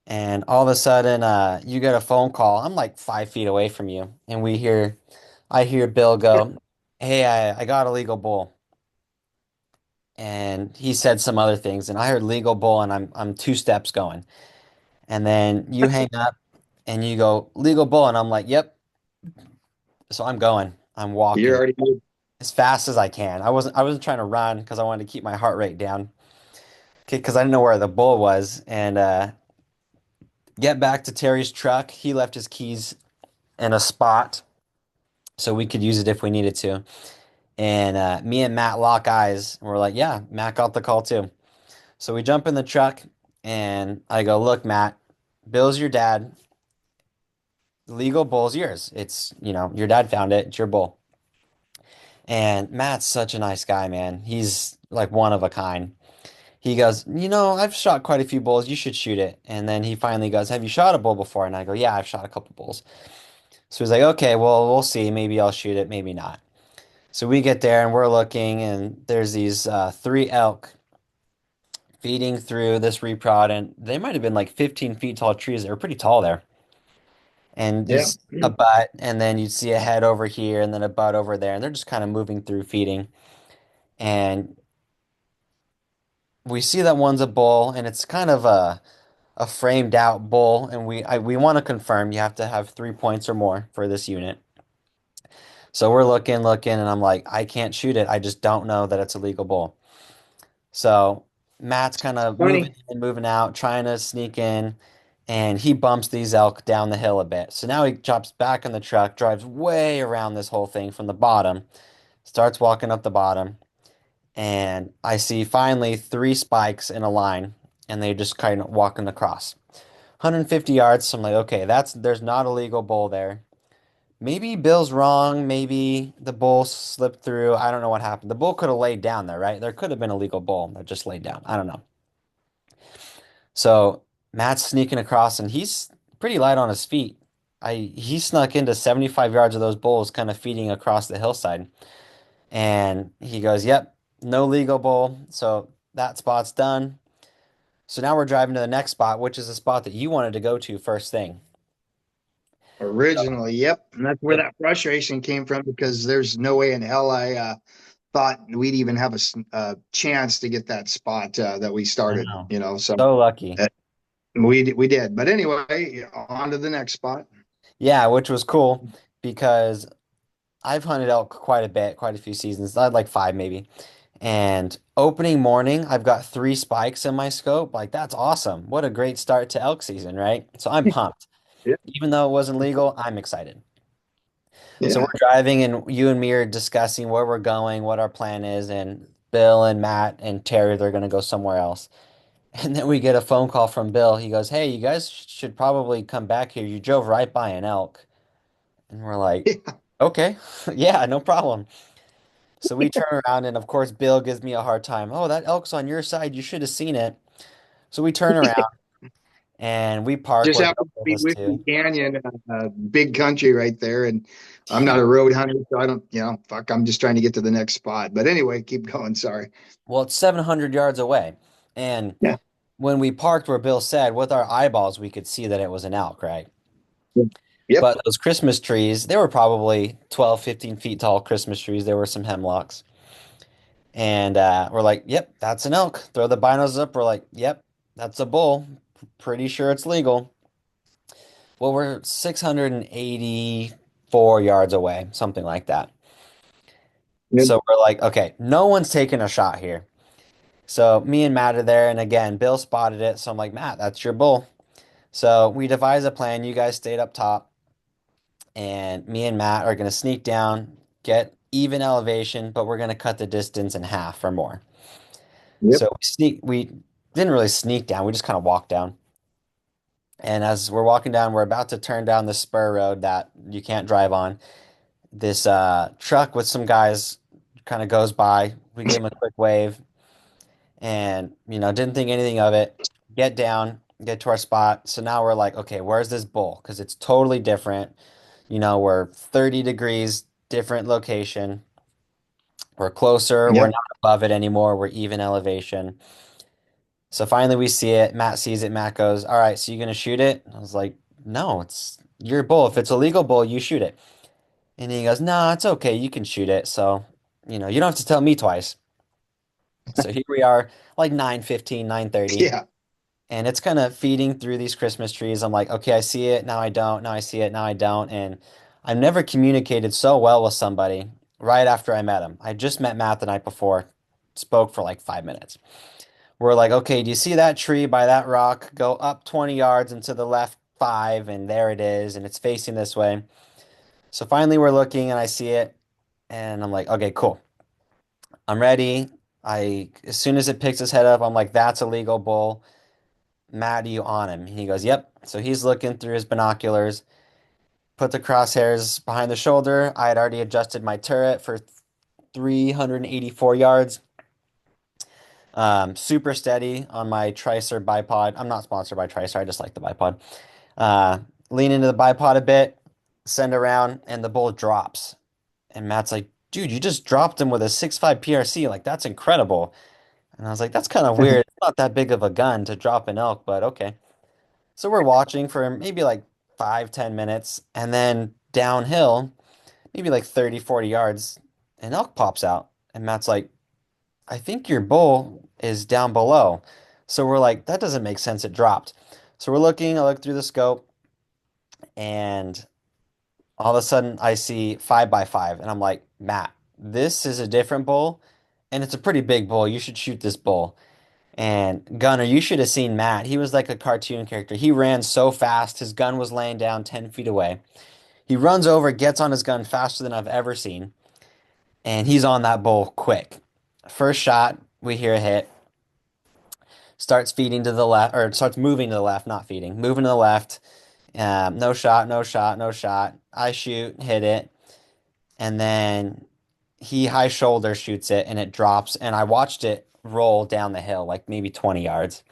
And all of a sudden, you get a phone call. I'm like 5 feet away from you, and I hear Bill go, "Hey, I got a legal bull," and he said some other things, and I heard legal bull, and I'm 2 steps going, and then you hang up, and you go legal bull, and I'm like, "Yep." So I'm going. I'm You're walking already good. as fast as I can. I wasn't trying to run because I wanted to keep my heart rate down because I didn't know where the bull was. And get back to Terry's truck. He left his keys in a spot so we could use it if we needed to. And me and Matt lock eyes and we're like, yeah, Matt got the call too. So we jump in the truck and I go, look, Matt, Bill's your dad. The legal bull's yours. It's, your dad found it. It's your bull. And Matt's such a nice guy, man. He's like one of a kind. He goes, I've shot quite a few bulls. You should shoot it. And then he finally goes, have you shot a bull before? And I go, yeah, I've shot a couple bulls. So he's like, okay, well, we'll see. Maybe I'll shoot it, maybe not. So we get there and we're looking, and there's these three elk feeding through this reprod, and they might have been like 15 feet tall trees. They were pretty tall there. And Yeah. just a butt, and then you'd see a head over here, and then a butt over there, and they're just kind of moving through feeding. And we see that one's a bull, and it's kind of a framed out bull, and we want to confirm you have to have 3 points or more for this unit. So we're looking, and I'm like, I can't shoot it. I just don't know that it's a legal bull. So Matt's kind of moving Funny. in, moving out, trying to sneak in, and he bumps these elk down the hill a bit. So now he drops back in the truck, drives way around this whole thing from the bottom, starts walking up the bottom, and I see finally three spikes in a line, and they just kind of walking across. 150 yards, so I'm like, okay, there's not a legal bull there. Maybe Bill's wrong. Maybe the bull slipped through. I don't know what happened. The bull could have laid down there, right? There could have been a legal bull that just laid down. I don't know. So Matt's sneaking across, and he's pretty light on his feet. He snuck into 75 yards of those bulls, kind of feeding across the hillside. And he goes, "Yep, no legal bull." So that spot's done. So now we're driving to the next spot, which is a spot that you wanted to go to first thing. Originally, yep. And that's where Yep. that frustration came from because there's no way in hell I thought we'd even have a chance to get that spot that we I started, know. you know. So So lucky. uh, we did. But anyway, on to the next spot. Yeah, which was cool because I've hunted elk quite a bit, quite a few seasons. I had like five maybe. And opening morning, I've got three spikes in my scope. Like, that's awesome. What a great start to elk season, right? So I'm pumped. Yeah, Even though it wasn't legal, I'm excited. So yeah, we're driving, and you and me are discussing where we're going, what our plan is, and Bill and Matt and Terry, they're going to go somewhere else. And then we get a phone call from Bill. He goes, "Hey, you guys should probably come back here. You drove right by an elk." And we're like, yeah. "Okay, yeah, no problem." So we turn around, and of course, Bill gives me a hard time. "Oh, that elk's on your side. You should have seen it." So we turn around and we park Just where Bill happens to told be us Whiskey to. Canyon, big country right there. And I'm not a road hunter, so I don't, fuck, I'm just trying to get to the next spot. But anyway, keep going. Sorry. Well, it's 700 yards away. And Yeah. when we parked where Bill said, with our eyeballs, we could see that it was an elk, right? Yep. But those Christmas trees, they were probably 12, 15 feet tall Christmas trees. There were some hemlocks. And we're like, yep, that's an elk. Throw the binos up. We're like, yep, that's a bull. Pretty sure it's legal. Well, we're 684 yards away, something like that. Yep. So we're like, okay, no one's taking a shot here. So me and Matt are there. And again, Bill spotted it. So I'm like, Matt, that's your bull. So we devise a plan. You guys stayed up top. And me and Matt are going to sneak down, get even elevation, but we're going to cut the distance in half or more. Yep. So we didn't really sneak down, we just kind of walked down. And as we're walking down, we're about to turn down the spur road that you can't drive on. This truck with some guys kind of goes by. We give him a quick wave and, didn't think anything of it. Get down, get to our spot. So now we're like, okay, where's this bull? Because it's totally different. We're 30 degrees different location. We're closer. We're Yep. not above it anymore. We're even elevation. So finally we see it. Matt sees it. Matt goes, "All right, so you gonna shoot it?" I was like, "No, it's your bull. If it's a legal bull, you shoot it." And he goes, "No, it's okay. You can shoot it. So, you don't have to tell me twice." So here we are, like 9:15, 9:30, Yeah. and it's kind of feeding through these Christmas trees. I'm like, "Okay, I see it. Now I don't. Now I see it. Now I don't." And I've never communicated so well with somebody right after I met him. I just met Matt the night before, spoke for like 5 minutes. We're like, okay, do you see that tree by that rock? Go up 20 yards and to the left five, and there it is, and it's facing this way. So finally, we're looking, and I see it, and I'm like, okay, cool. I'm ready. As soon as it picks his head up, I'm like, that's a legal bull. Matt, are you on him? And he goes, yep. So he's looking through his binoculars, put the crosshairs behind the shoulder. I had already adjusted my turret for 384 yards. Super steady on my Tricer bipod. I'm not sponsored by Tricer. I just like the bipod. Uh, Lean into the bipod a bit, send around, and the bull drops. And Matt's like, dude, you just dropped him with a 6.5 PRC. Like, that's incredible. And I was like, that's kind of weird. It's not that big of a gun to drop an elk, but okay. So we're watching for maybe like 5, 10 minutes. And then downhill, maybe like 30, 40 yards, an elk pops out. And Matt's like, I think your bull is down below. So we're like, that doesn't make sense. It dropped. So we're looking, I look through the scope, and all of a sudden I see 5 by 5. And I'm like, Matt, this is a different bull, and it's a pretty big bull. You should shoot this bull. And Gunner, you should have seen Matt. He was like a cartoon character. He ran so fast, his gun was laying down 10 feet away. He runs over, gets on his gun faster than I've ever seen, and he's on that bull quick. First shot, we hear a hit, starts feeding to the left, or starts moving to the left, not feeding, moving to the left. No shot, no shot, no shot. I shoot, hit it, and then he high shoulder shoots it, and it drops. And I watched it roll down the hill, like maybe 20 yards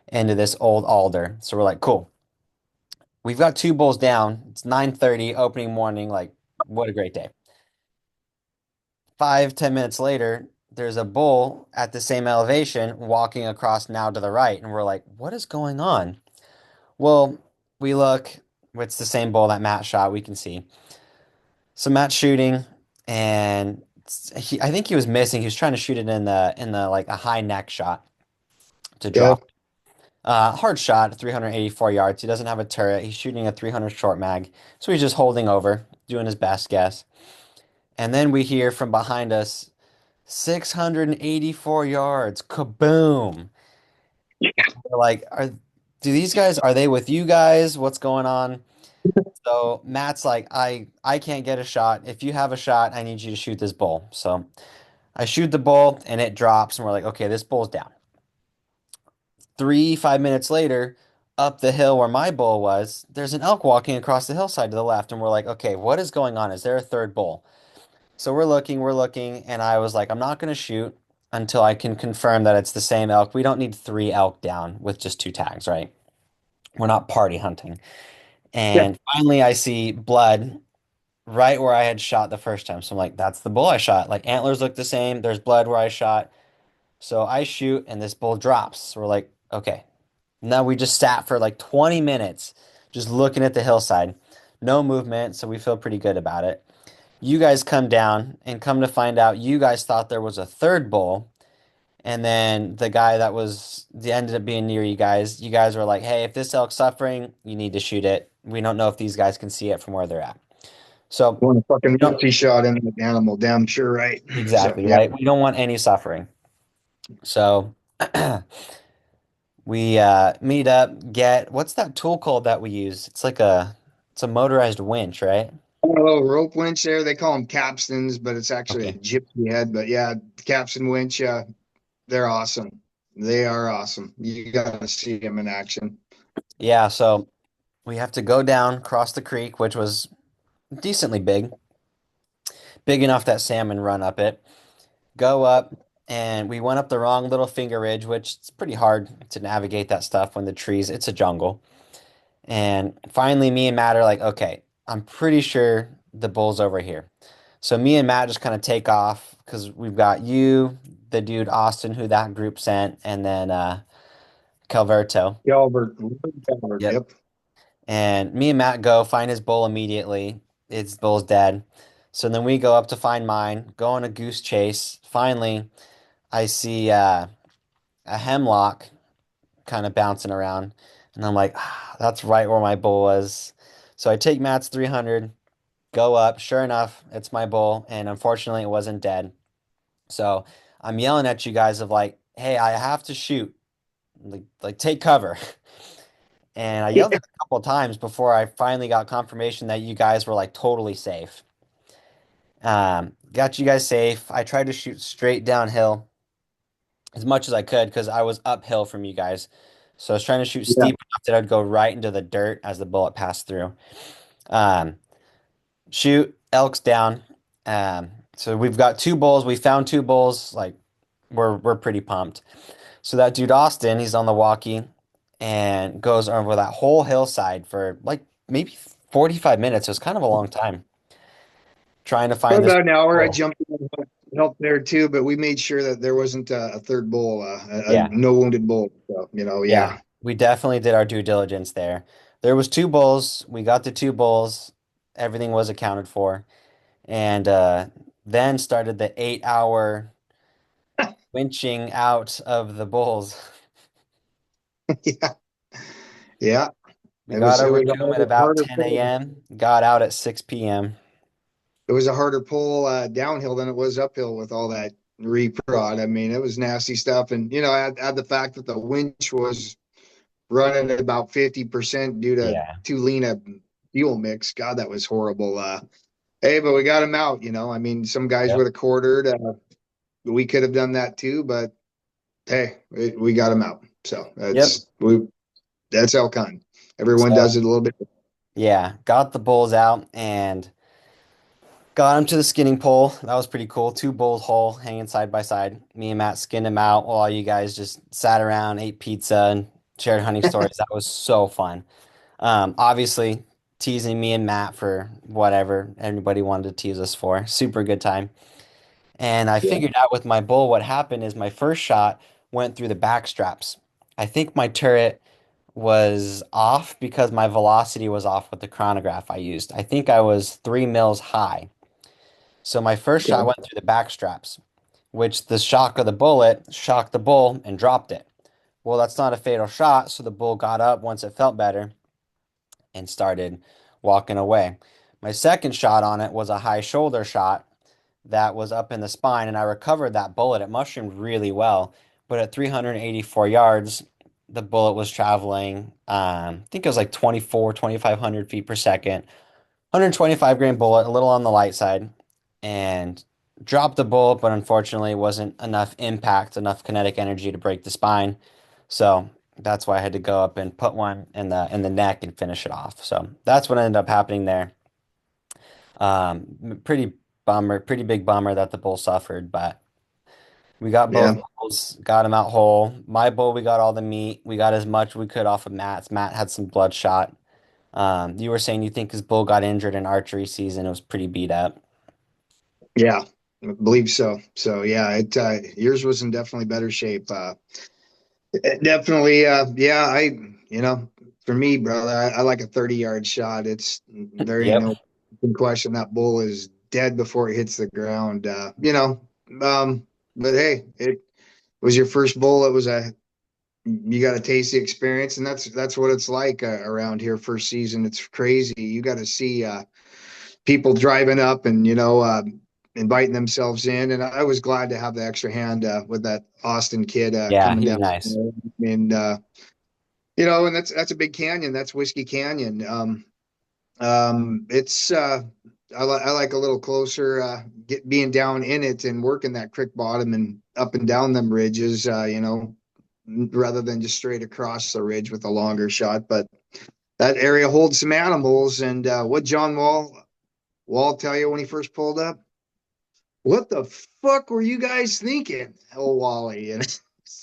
into this old alder. So we're like, cool. We've got two bulls down. It's 9:30 opening morning. Like, what a great day. 5, 10 minutes later, there's a bull at the same elevation walking across now to the right. And we're like, what is going on? Well, we look, it's the same bull that Matt shot, we can see. So Matt's shooting, and I think he was missing. He was trying to shoot it in the like a high neck shot to Yeah. drop. Hard shot, 384 yards. He doesn't have a turret. He's shooting a 300 short mag. So he's just holding over, doing his best guess. And then we hear from behind us, 684 yards. Kaboom. We're like, do these guys, are they with you guys? What's going on? So Matt's like, I can't get a shot. If you have a shot, I need you to shoot this bull. So I shoot the bull and it drops, and we're like, okay, this bull's down. 5 minutes later, up the hill where my bull was, there's an elk walking across the hillside to the left, and we're like, okay, what is going on? Is there a third bull? So we're looking, and I was like, I'm not gonna shoot until I can confirm that it's the same elk. We don't need three elk down with just two tags, right? We're not party hunting. Yeah. And finally, I see blood right where I had shot the first time. So I'm like, that's the bull I shot. Like antlers look the same. There's blood where I shot. So I shoot and this bull drops. So we're like, okay. Now we just sat for like 20 minutes just looking at the hillside. No movement, so we feel pretty good about it. You guys come down and come to find out you guys thought there was a third bull. And then the guy that was ended up being near you guys were like, hey, if this elk's suffering, you need to shoot it. We don't know if these guys can see it from where they're at. So One fucking we don't multi shot in the animal, damn sure right. So exactly, yeah. right? We don't want any suffering. So we meet up, get what's that tool called that we use? It's a motorized winch, right? A little rope winch there. They call them capstans, but it's actually a Okay. gypsy head. But yeah, capstan winch. They're awesome. They are awesome. You gotta see them in action. Yeah, so we have to go down, cross the creek, which was decently big, big enough that salmon run up it. Go up, and we went up the wrong little finger ridge, which it's pretty hard to navigate that stuff when the trees, it's a jungle. And finally, me and Matt are like, okay, I'm pretty sure the bull's over here. So me and Matt just kind of take off because we've got you, the dude Austin, who that group sent, and then Calverto. Calvert, Calvert. Yep. Yep. And me and Matt go find his bull immediately. His bull's dead. So then we go up to find mine, go on a goose chase. Finally, I see a hemlock kind of bouncing around. And I'm like, ah, that's right where my bull was. So I take Matt's 300, go up. Sure enough, it's my bull. And unfortunately, it wasn't dead. So I'm yelling at you guys of like, hey, I have to shoot. Like take cover. And I yelled it a couple of times before I finally got confirmation that you guys were like totally safe. Got you guys safe. I tried to shoot straight downhill as much as I could because I was uphill from you guys. So I was trying to shoot Yeah. steep enough that I'd go right into the dirt as the bullet passed through. Um, Shoot, elk's down. So we've got two bulls. We found two bulls. Like we're pretty pumped. So that dude Austin, he's on the walkie and goes over that whole hillside for like maybe 45 minutes. It was kind of a long time trying to For find this about an hour, I bull. jumped in and helped there too, but we made sure that there wasn't a third bull, a Yeah. no wounded bull. So, Yeah. yeah. We definitely did our due diligence there. There was two bulls. We got the two bulls. Everything was accounted for. And then started the 8 hour winching out of the bulls. Yeah. Yeah. We got It over was to a them at about harder 10 pull. a.m., got out at 6 p.m. It was a harder pull downhill than it was uphill with all that reprod. I mean, it was nasty stuff. And, add the fact that the winch was running at about 50% due to Yeah. too lean a fuel mix. God, that was horrible. Hey, but we got him out, I mean, some guys Yep. would have quartered. We could have done that too, but hey, we got him out. So Yep. that's elk hunting. Everyone does So it a little bit. yeah, got the bulls out and got him to the skinning pole. That was pretty cool. Two bulls whole hanging side by side. Me and Matt skinned him out while you guys just sat around, ate pizza, and shared hunting stories. That was so fun. Obviously, teasing me and Matt for whatever everybody wanted to tease us for. Super good time. And I Yeah. figured out with my bull what happened is my first shot went through the back straps. I think my turret was off because my velocity was off with the chronograph I used. I think I was 3 mils high. So my first shot Okay. went through the back straps, which the shock of the bullet shocked the bull and dropped it. Well, that's not a fatal shot, so the bull got up once it felt better and started walking away. My second shot on it was a high shoulder shot that was up in the spine, and I recovered that bullet. It mushroomed really well, but at 384 yards, the bullet was traveling, I think it was like 2,500 feet per second, 125 grain bullet, a little on the light side, and dropped the bullet, but unfortunately, it wasn't enough impact, enough kinetic energy to break the spine. So that's why I had to go up and put one in the neck and finish it off. So that's what ended up happening there. Pretty bummer, pretty big bummer that the bull suffered, but we got both Yeah. bulls, got him out whole. My bull, we got all the meat. We got as much we could off of Matt's. Matt had some bloodshot. You were saying you think his bull got injured in archery season. It was pretty beat up. Yeah. I believe so. So yeah, yours was in definitely better shape. Definitely. Yeah. You know, for me, brother, I like a 30-yard shot. There ain't Yep. no question that bull is dead before it hits the ground. But hey, it was your first bull. You got to taste the experience, and that's what it's like around here first season. It's crazy. You got to see people driving up and inviting themselves in, and I was glad to have the extra hand with that Austin kid Yeah, coming he was down. nice. And and that's a big canyon. That's Whiskey Canyon. It's I like a little closer, being down in it and working that creek bottom and up and down them ridges. Rather than just straight across the ridge with a longer shot. But that area holds some animals. And what John Wall tell you when he first pulled up? What the fuck were you guys thinking? Oh, Wally. And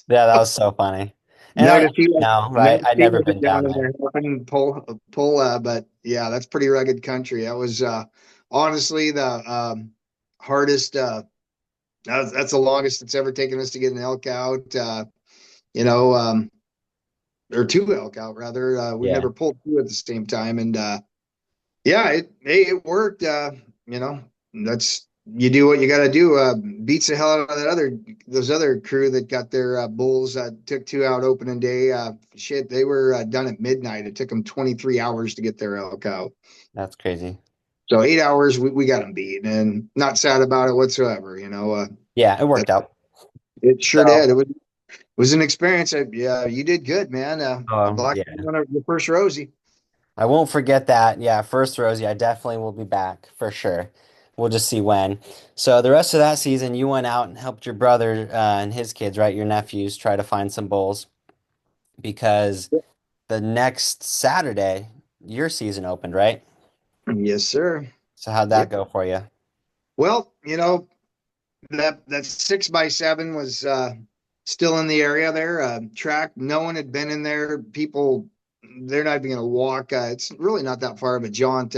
Yeah, that was so funny. And I notice he know, right? notice I'd he never wasn't been down down in there. there helping pull. But yeah, that's pretty rugged country. That was honestly the hardest. That's the longest it's ever taken us to get an elk out. You know, or two elk out rather. We've Yeah, never pulled two at the same time, and yeah, it worked. That's you do what you got to do. Beats the hell out of those other crew that got their bulls. Took two out opening day. Shit, they were done at midnight. It took them 23 hours to get their elk out. that's crazy. So 8 hours, we got them beat, and not sad about it whatsoever. Yeah, it That worked out. it sure So, did. It was an experience. Yeah, you did good, man. A black yeah. on the first Rosie. I won't forget that. Yeah, first Rosie, I definitely will be back for sure. We'll just see when. So the rest of that season, you went out and helped your brother and his kids, right? Your nephews try to find some bulls because the next Saturday, your season opened, right? Yes, sir. So how'd Yeah. that go for you? Well, that 6x7 was still in the area there. Track. No one had been in there. People, they're not even going to walk. It's really not that far of a jaunt.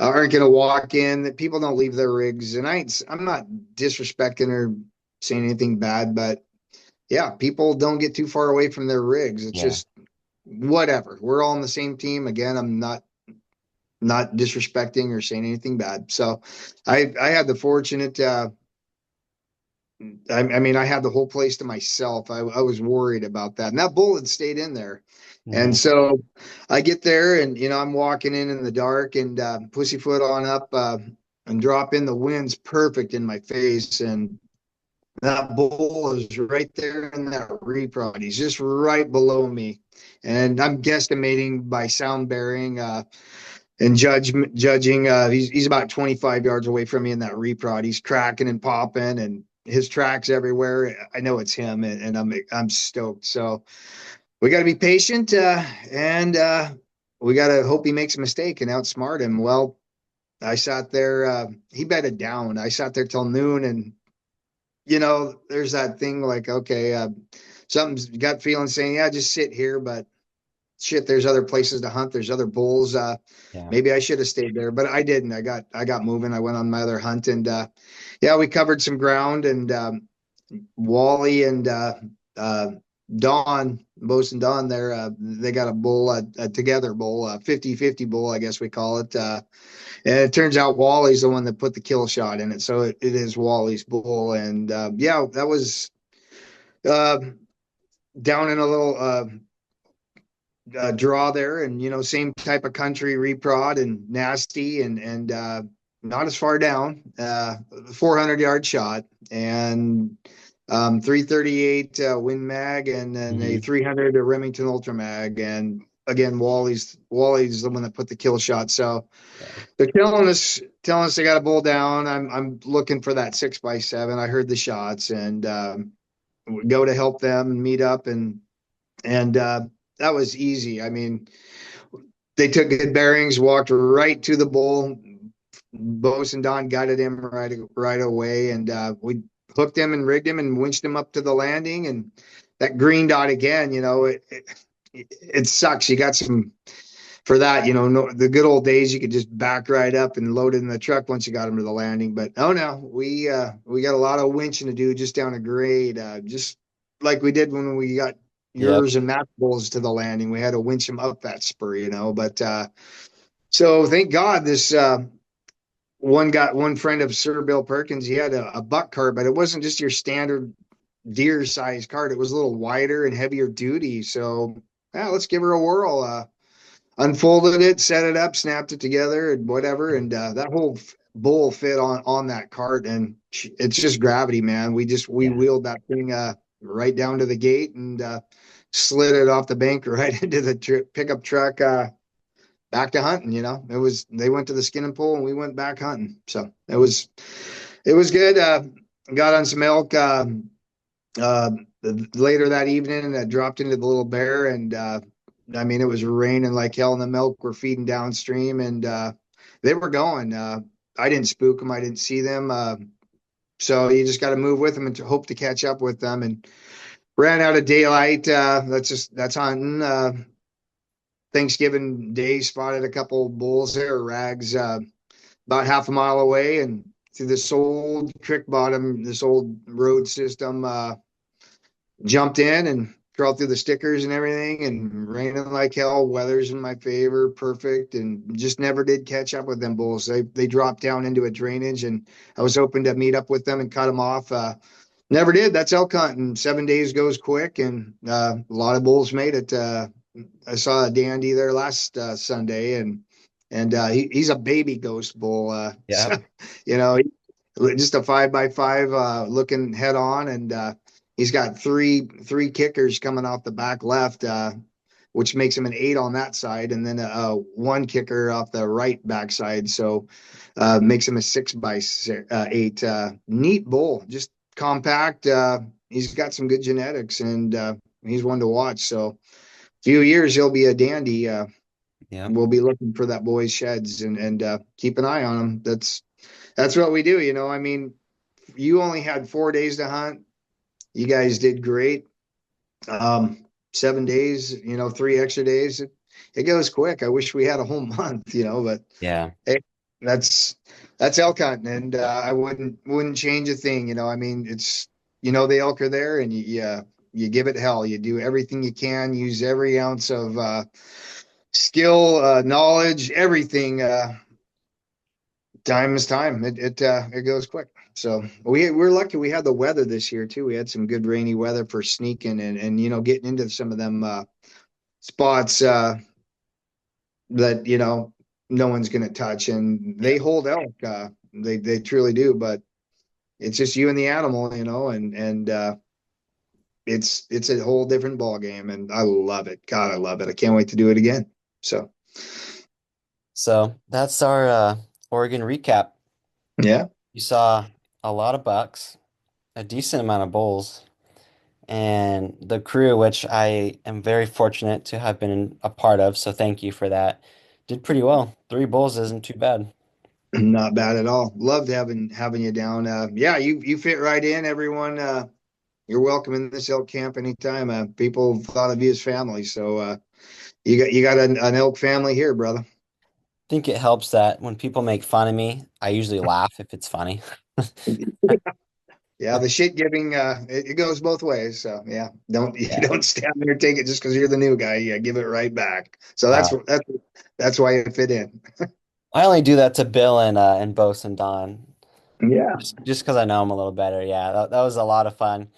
Aren't going to walk in. That people don't leave their rigs. And I'm not disrespecting or saying anything bad, but yeah, people don't get too far away from their rigs. It's Yeah. just whatever. We're all on the same team. Again, I'm not disrespecting or saying anything bad. So I had the fortunate I mean, I had the whole place to myself. I was worried about that. And that bull had stayed in there. And Hmm. so I get there and, I'm walking in the dark and pussyfoot on up and drop in. The wind's perfect in my face. And That bull is right there in that reprod. He's just right below me. And I'm guesstimating by sound bearing and judging. He's about 25 yards away from me in that reprod. He's cracking and popping, and his tracks everywhere. I know it's him, and I'm stoked. So we got to be patient, and we got to hope he makes a mistake and outsmart him. Well, I sat there. He bedded down. I sat there till noon, and there's that thing like, okay, something's gut feeling saying, yeah, just sit here, but shit, there's other places to hunt. There's other bulls. Yeah. Maybe I should have stayed there, but I didn't. I got moving. I went on my other hunt, and yeah, we covered some ground, and Wally and Don, Bose and Don there, they got a bull, a together bull, a 50-50 bull, I guess we call it. And it turns out Wally's the one that put the kill shot in it. So it is Wally's bull. And yeah, that was uh, down in a little draw there, and same type of country, reprod and nasty, and not as far down, 400-yard shot, and 338 Win Mag, and then a Hmm. 300 Remington Ultra Mag, and again Wally's the one that put the kill shot. So Yeah. they're telling us they got a bull down. I'm looking for that 6x7. I heard the shots, and we go to help them and meet up, and that was easy. I mean, they took good bearings, walked right to the bull. Bose and Don guided him right away, and we hooked him and rigged him and winched him up to the landing. And that green dot again, it sucks. You got some for that, no, the good old days. You could just back right up and load it in the truck once you got him to the landing. But oh no, we got a lot of winching to do just down a grade, just like we did when we got Yep. yours and Matt's bulls to the landing. We had to winch them up that spur, But so thank God this one friend of Sir Bill Perkins. He had a buck cart, but it wasn't just your standard deer size cart. It was a little wider and heavier duty. So yeah, let's give her a whirl. Unfolded it, set it up, snapped it together, and whatever. And that whole bull fit on that cart, and it's just gravity, man. We Yeah. wheeled that thing right down to the gate and slid it off the bank right into the pickup truck. Back to hunting. They went to the skinning pole and we went back hunting. So it was good. Got on some elk uh, later that evening, and I dropped into the Little Bear, and I mean, it was raining like hell, and the milk were feeding downstream, and they were going. I didn't spook them. I didn't see them. So you just got to move with them and to hope to catch up with them. And ran out of daylight. That's hunting. Thanksgiving Day, spotted a couple bulls there, rags, about half a mile away, and through this old creek bottom, this old road system. Jumped in and crawled through the stickers and everything, and raining like hell. Weather's in my favor, perfect, and just never did catch up with them bulls. They dropped down into a drainage, and I was hoping to meet up with them and cut them off. Never did. That's elk hunting. 7 days goes quick, and a lot of bulls made it. I saw a dandy there last Sunday, and he's a baby ghost bull. Yep. You know, just a 5x5 looking head on, and he's got three kickers coming off the back left, which makes him an 8 on that side, and then one kicker off the right backside, so makes him a 6x8. Neat bull, just compact. He's got some good genetics, and he's one to watch. So few years he'll be a dandy. Yep. We'll be looking for that boy's sheds, and keep an eye on him. That's what we do. I mean, you only had 4 days to hunt. You guys did great. 7 days, 3 extra days. It goes quick. I wish we had a whole month, but Yeah. hey, that's that's elk hunting, and I wouldn't change a thing. I mean, it's the elk are there, and you give it hell. You do everything you can, use every ounce of skill, knowledge, everything. Time is time. It goes quick. So we're lucky we had the weather this year too. We had some good rainy weather for sneaking and getting into some of them spots that no one's gonna touch, and they Yep. hold elk. They truly do. But it's just you and the animal, and it's a whole different ball game, and I love it. God, I love it. I can't wait to do it again. So So that's our Oregon recap. yeah, You saw a lot of bucks, a decent amount of bulls, and the crew, which I am very fortunate to have been a part of, so thank you for that, did pretty well. Three bulls isn't too bad. not bad at all. Loved having you down. Yeah, you fit right in. Everyone, you're welcome in this elk camp anytime. People thought of you as family, so you got an elk family here, brother. I think it helps that when people make fun of me, I usually laugh if it's funny. Yeah, the shit giving, it goes both ways. So yeah, don't you Yeah. don't stand there and take it just because you're the new guy. Yeah, give it right back. So Uh, that's why it fit in. I only do that to Bill and Bose and Don, Yeah. just because I know them a little better. Yeah, that was a lot of fun.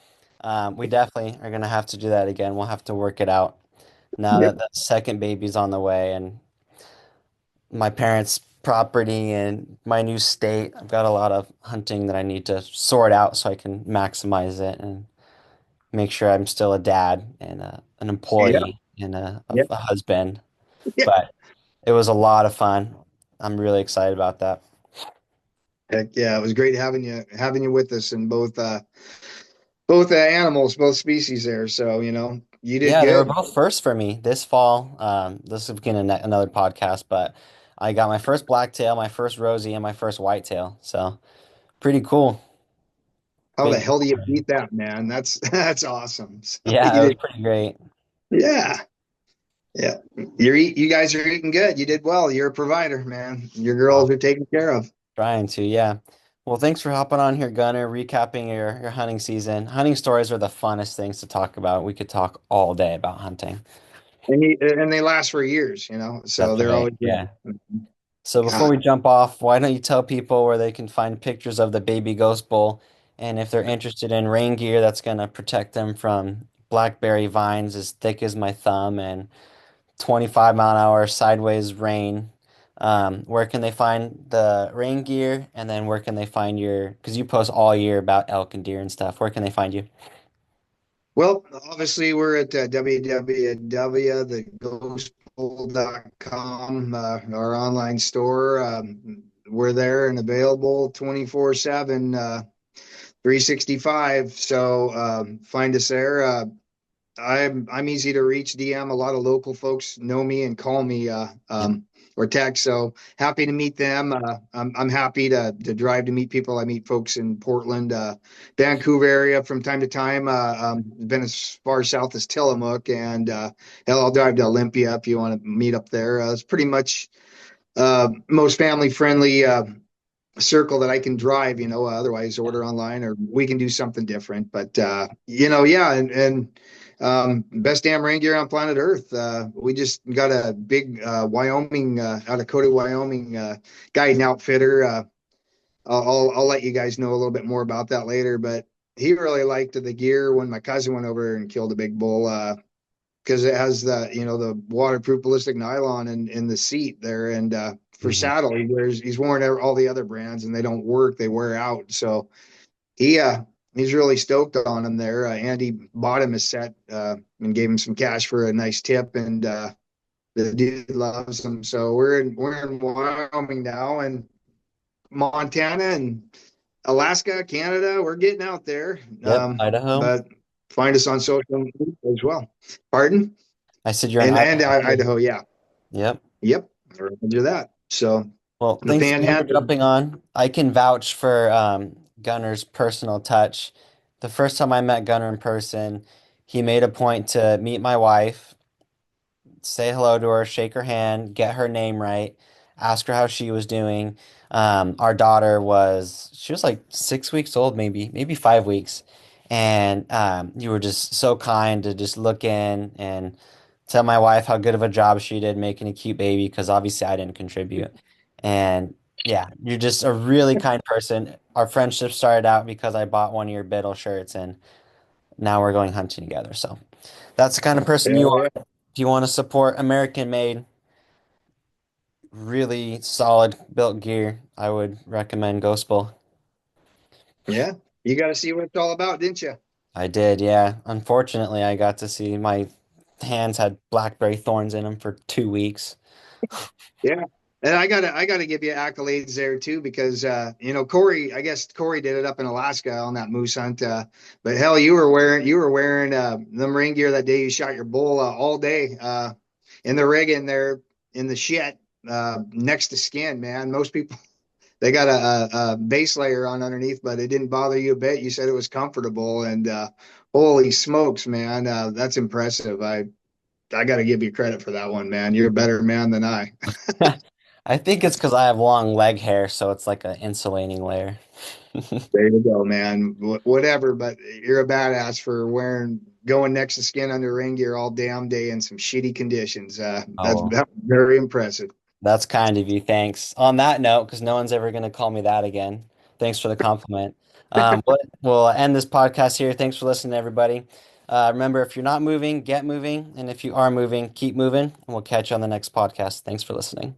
We definitely are gonna have to do that again. We'll have to work it out now Yep. that the second baby's on the way and my parents' property and my new state. I've got a lot of hunting that I need to sort out so I can maximize it and make sure I'm still a dad and an Yeah. employee and Yep. a husband. Yeah. But it was a lot of fun. I'm really excited about that. Heck yeah, it was great having you with us in both animals, both species there. So you did Yeah, they were good. both first for me this fall. This is again another podcast, but I got my first blacktail, my first rosy, and my first whitetail. So pretty cool. How the Big. hell do you beat that, man? That's that's awesome. So Yeah, you it was did, pretty great. yeah, yeah. You guys are eating good. You did well. You're a provider, man. Your girls Wow. are taken care of. Trying to, yeah. Well, thanks for hopping on here, Gunnar, recapping your hunting season. Hunting stories are the funnest things to talk about. We could talk all day about hunting. And they last for years, so That's they're right. always good. Yeah. So before God. we jump off, why don't you tell people where they can find pictures of the baby ghost bull, and if they're interested in rain gear that's gonna protect them from blackberry vines as thick as my thumb and 25-mile-an-hour sideways rain, where can they find the rain gear, and then where can they find your, because you post all year about elk and deer and stuff. Where can they find you? Well, obviously, we're at www.theghostbull.com, our online store. We're there and available 24/7, 365. So find us there. I'm easy to reach. DM. A lot of local folks know me and call me Yep. or text. So happy to meet them. I'm happy to drive to meet people. I meet folks in Portland, Vancouver area from time to time. Been as far south as Tillamook, and hell, I'll drive to Olympia if you want to meet up there. It's pretty much most family friendly circle that I can drive, otherwise order online or we can do something different. But yeah, and best damn rain gear on planet Earth. We just got a big Wyoming out of Coda, Wyoming guide and outfitter. I'll let you guys know a little bit more about that later, but he really liked the gear when my cousin went over and killed a big bull. Because it has the waterproof ballistic nylon in the seat there, and for Mhm. saddle he's worn all the other brands and they don't work, they wear out. So he's really stoked on him there. Andy bought him a set and gave him some cash for a nice tip, and the dude loves him. So we're in Wyoming now, and Montana and Alaska, Canada. We're getting out there, Yep. Idaho. but find us on social media as well. Pardon? I said you're in And Idaho too. Idaho, yeah. Yep. Yep. Roger that. So Well, the thanks again for Panhandle. jumping on. I can vouch for Gunner's personal touch. The first time I met Gunner in person, he made a point to meet my wife, say hello to her, shake her hand, get her name right, ask her how she was doing. Our daughter she was like 6 weeks old, maybe 5 weeks. And you were just so kind to just look in and tell my wife how good of a job she did making a cute baby, because obviously I didn't contribute. And yeah, you're just a really kind person. Our friendship started out because I bought one of your Biddle shirts, and now we're going hunting together. So that's the kind of person you Hell yeah. are. If you want to support American made, really solid built gear, I would recommend GhostBull. Yeah, you got to see what it's all about, didn't you? I did, yeah. Unfortunately, I got to see my hands had blackberry thorns in them for 2 weeks. Yeah. And I gotta give you accolades there too, because Corey, I guess Corey did it up in Alaska on that moose hunt. But hell, you were wearing them rain gear that day you shot your bull all day in the rig in there in the shit next to skin, man. Most people they got a base layer on underneath, but it didn't bother you a bit. You said it was comfortable, and holy smokes, man, that's impressive. I got to give you credit for that one, man. You're a better man than I. I think it's because I have long leg hair, so it's like an insulating layer. There you go, man. Whatever, but you're a badass for going next to skin under rain gear all damn day in some shitty conditions. Oh, That's very impressive. that's kind of you. Thanks. On that note, because no one's ever going to call me that again. Thanks for the compliment. We'll end this podcast here. Thanks for listening, everybody. Remember, if you're not moving, get moving. And if you are moving, keep moving. And we'll catch you on the next podcast. Thanks for listening.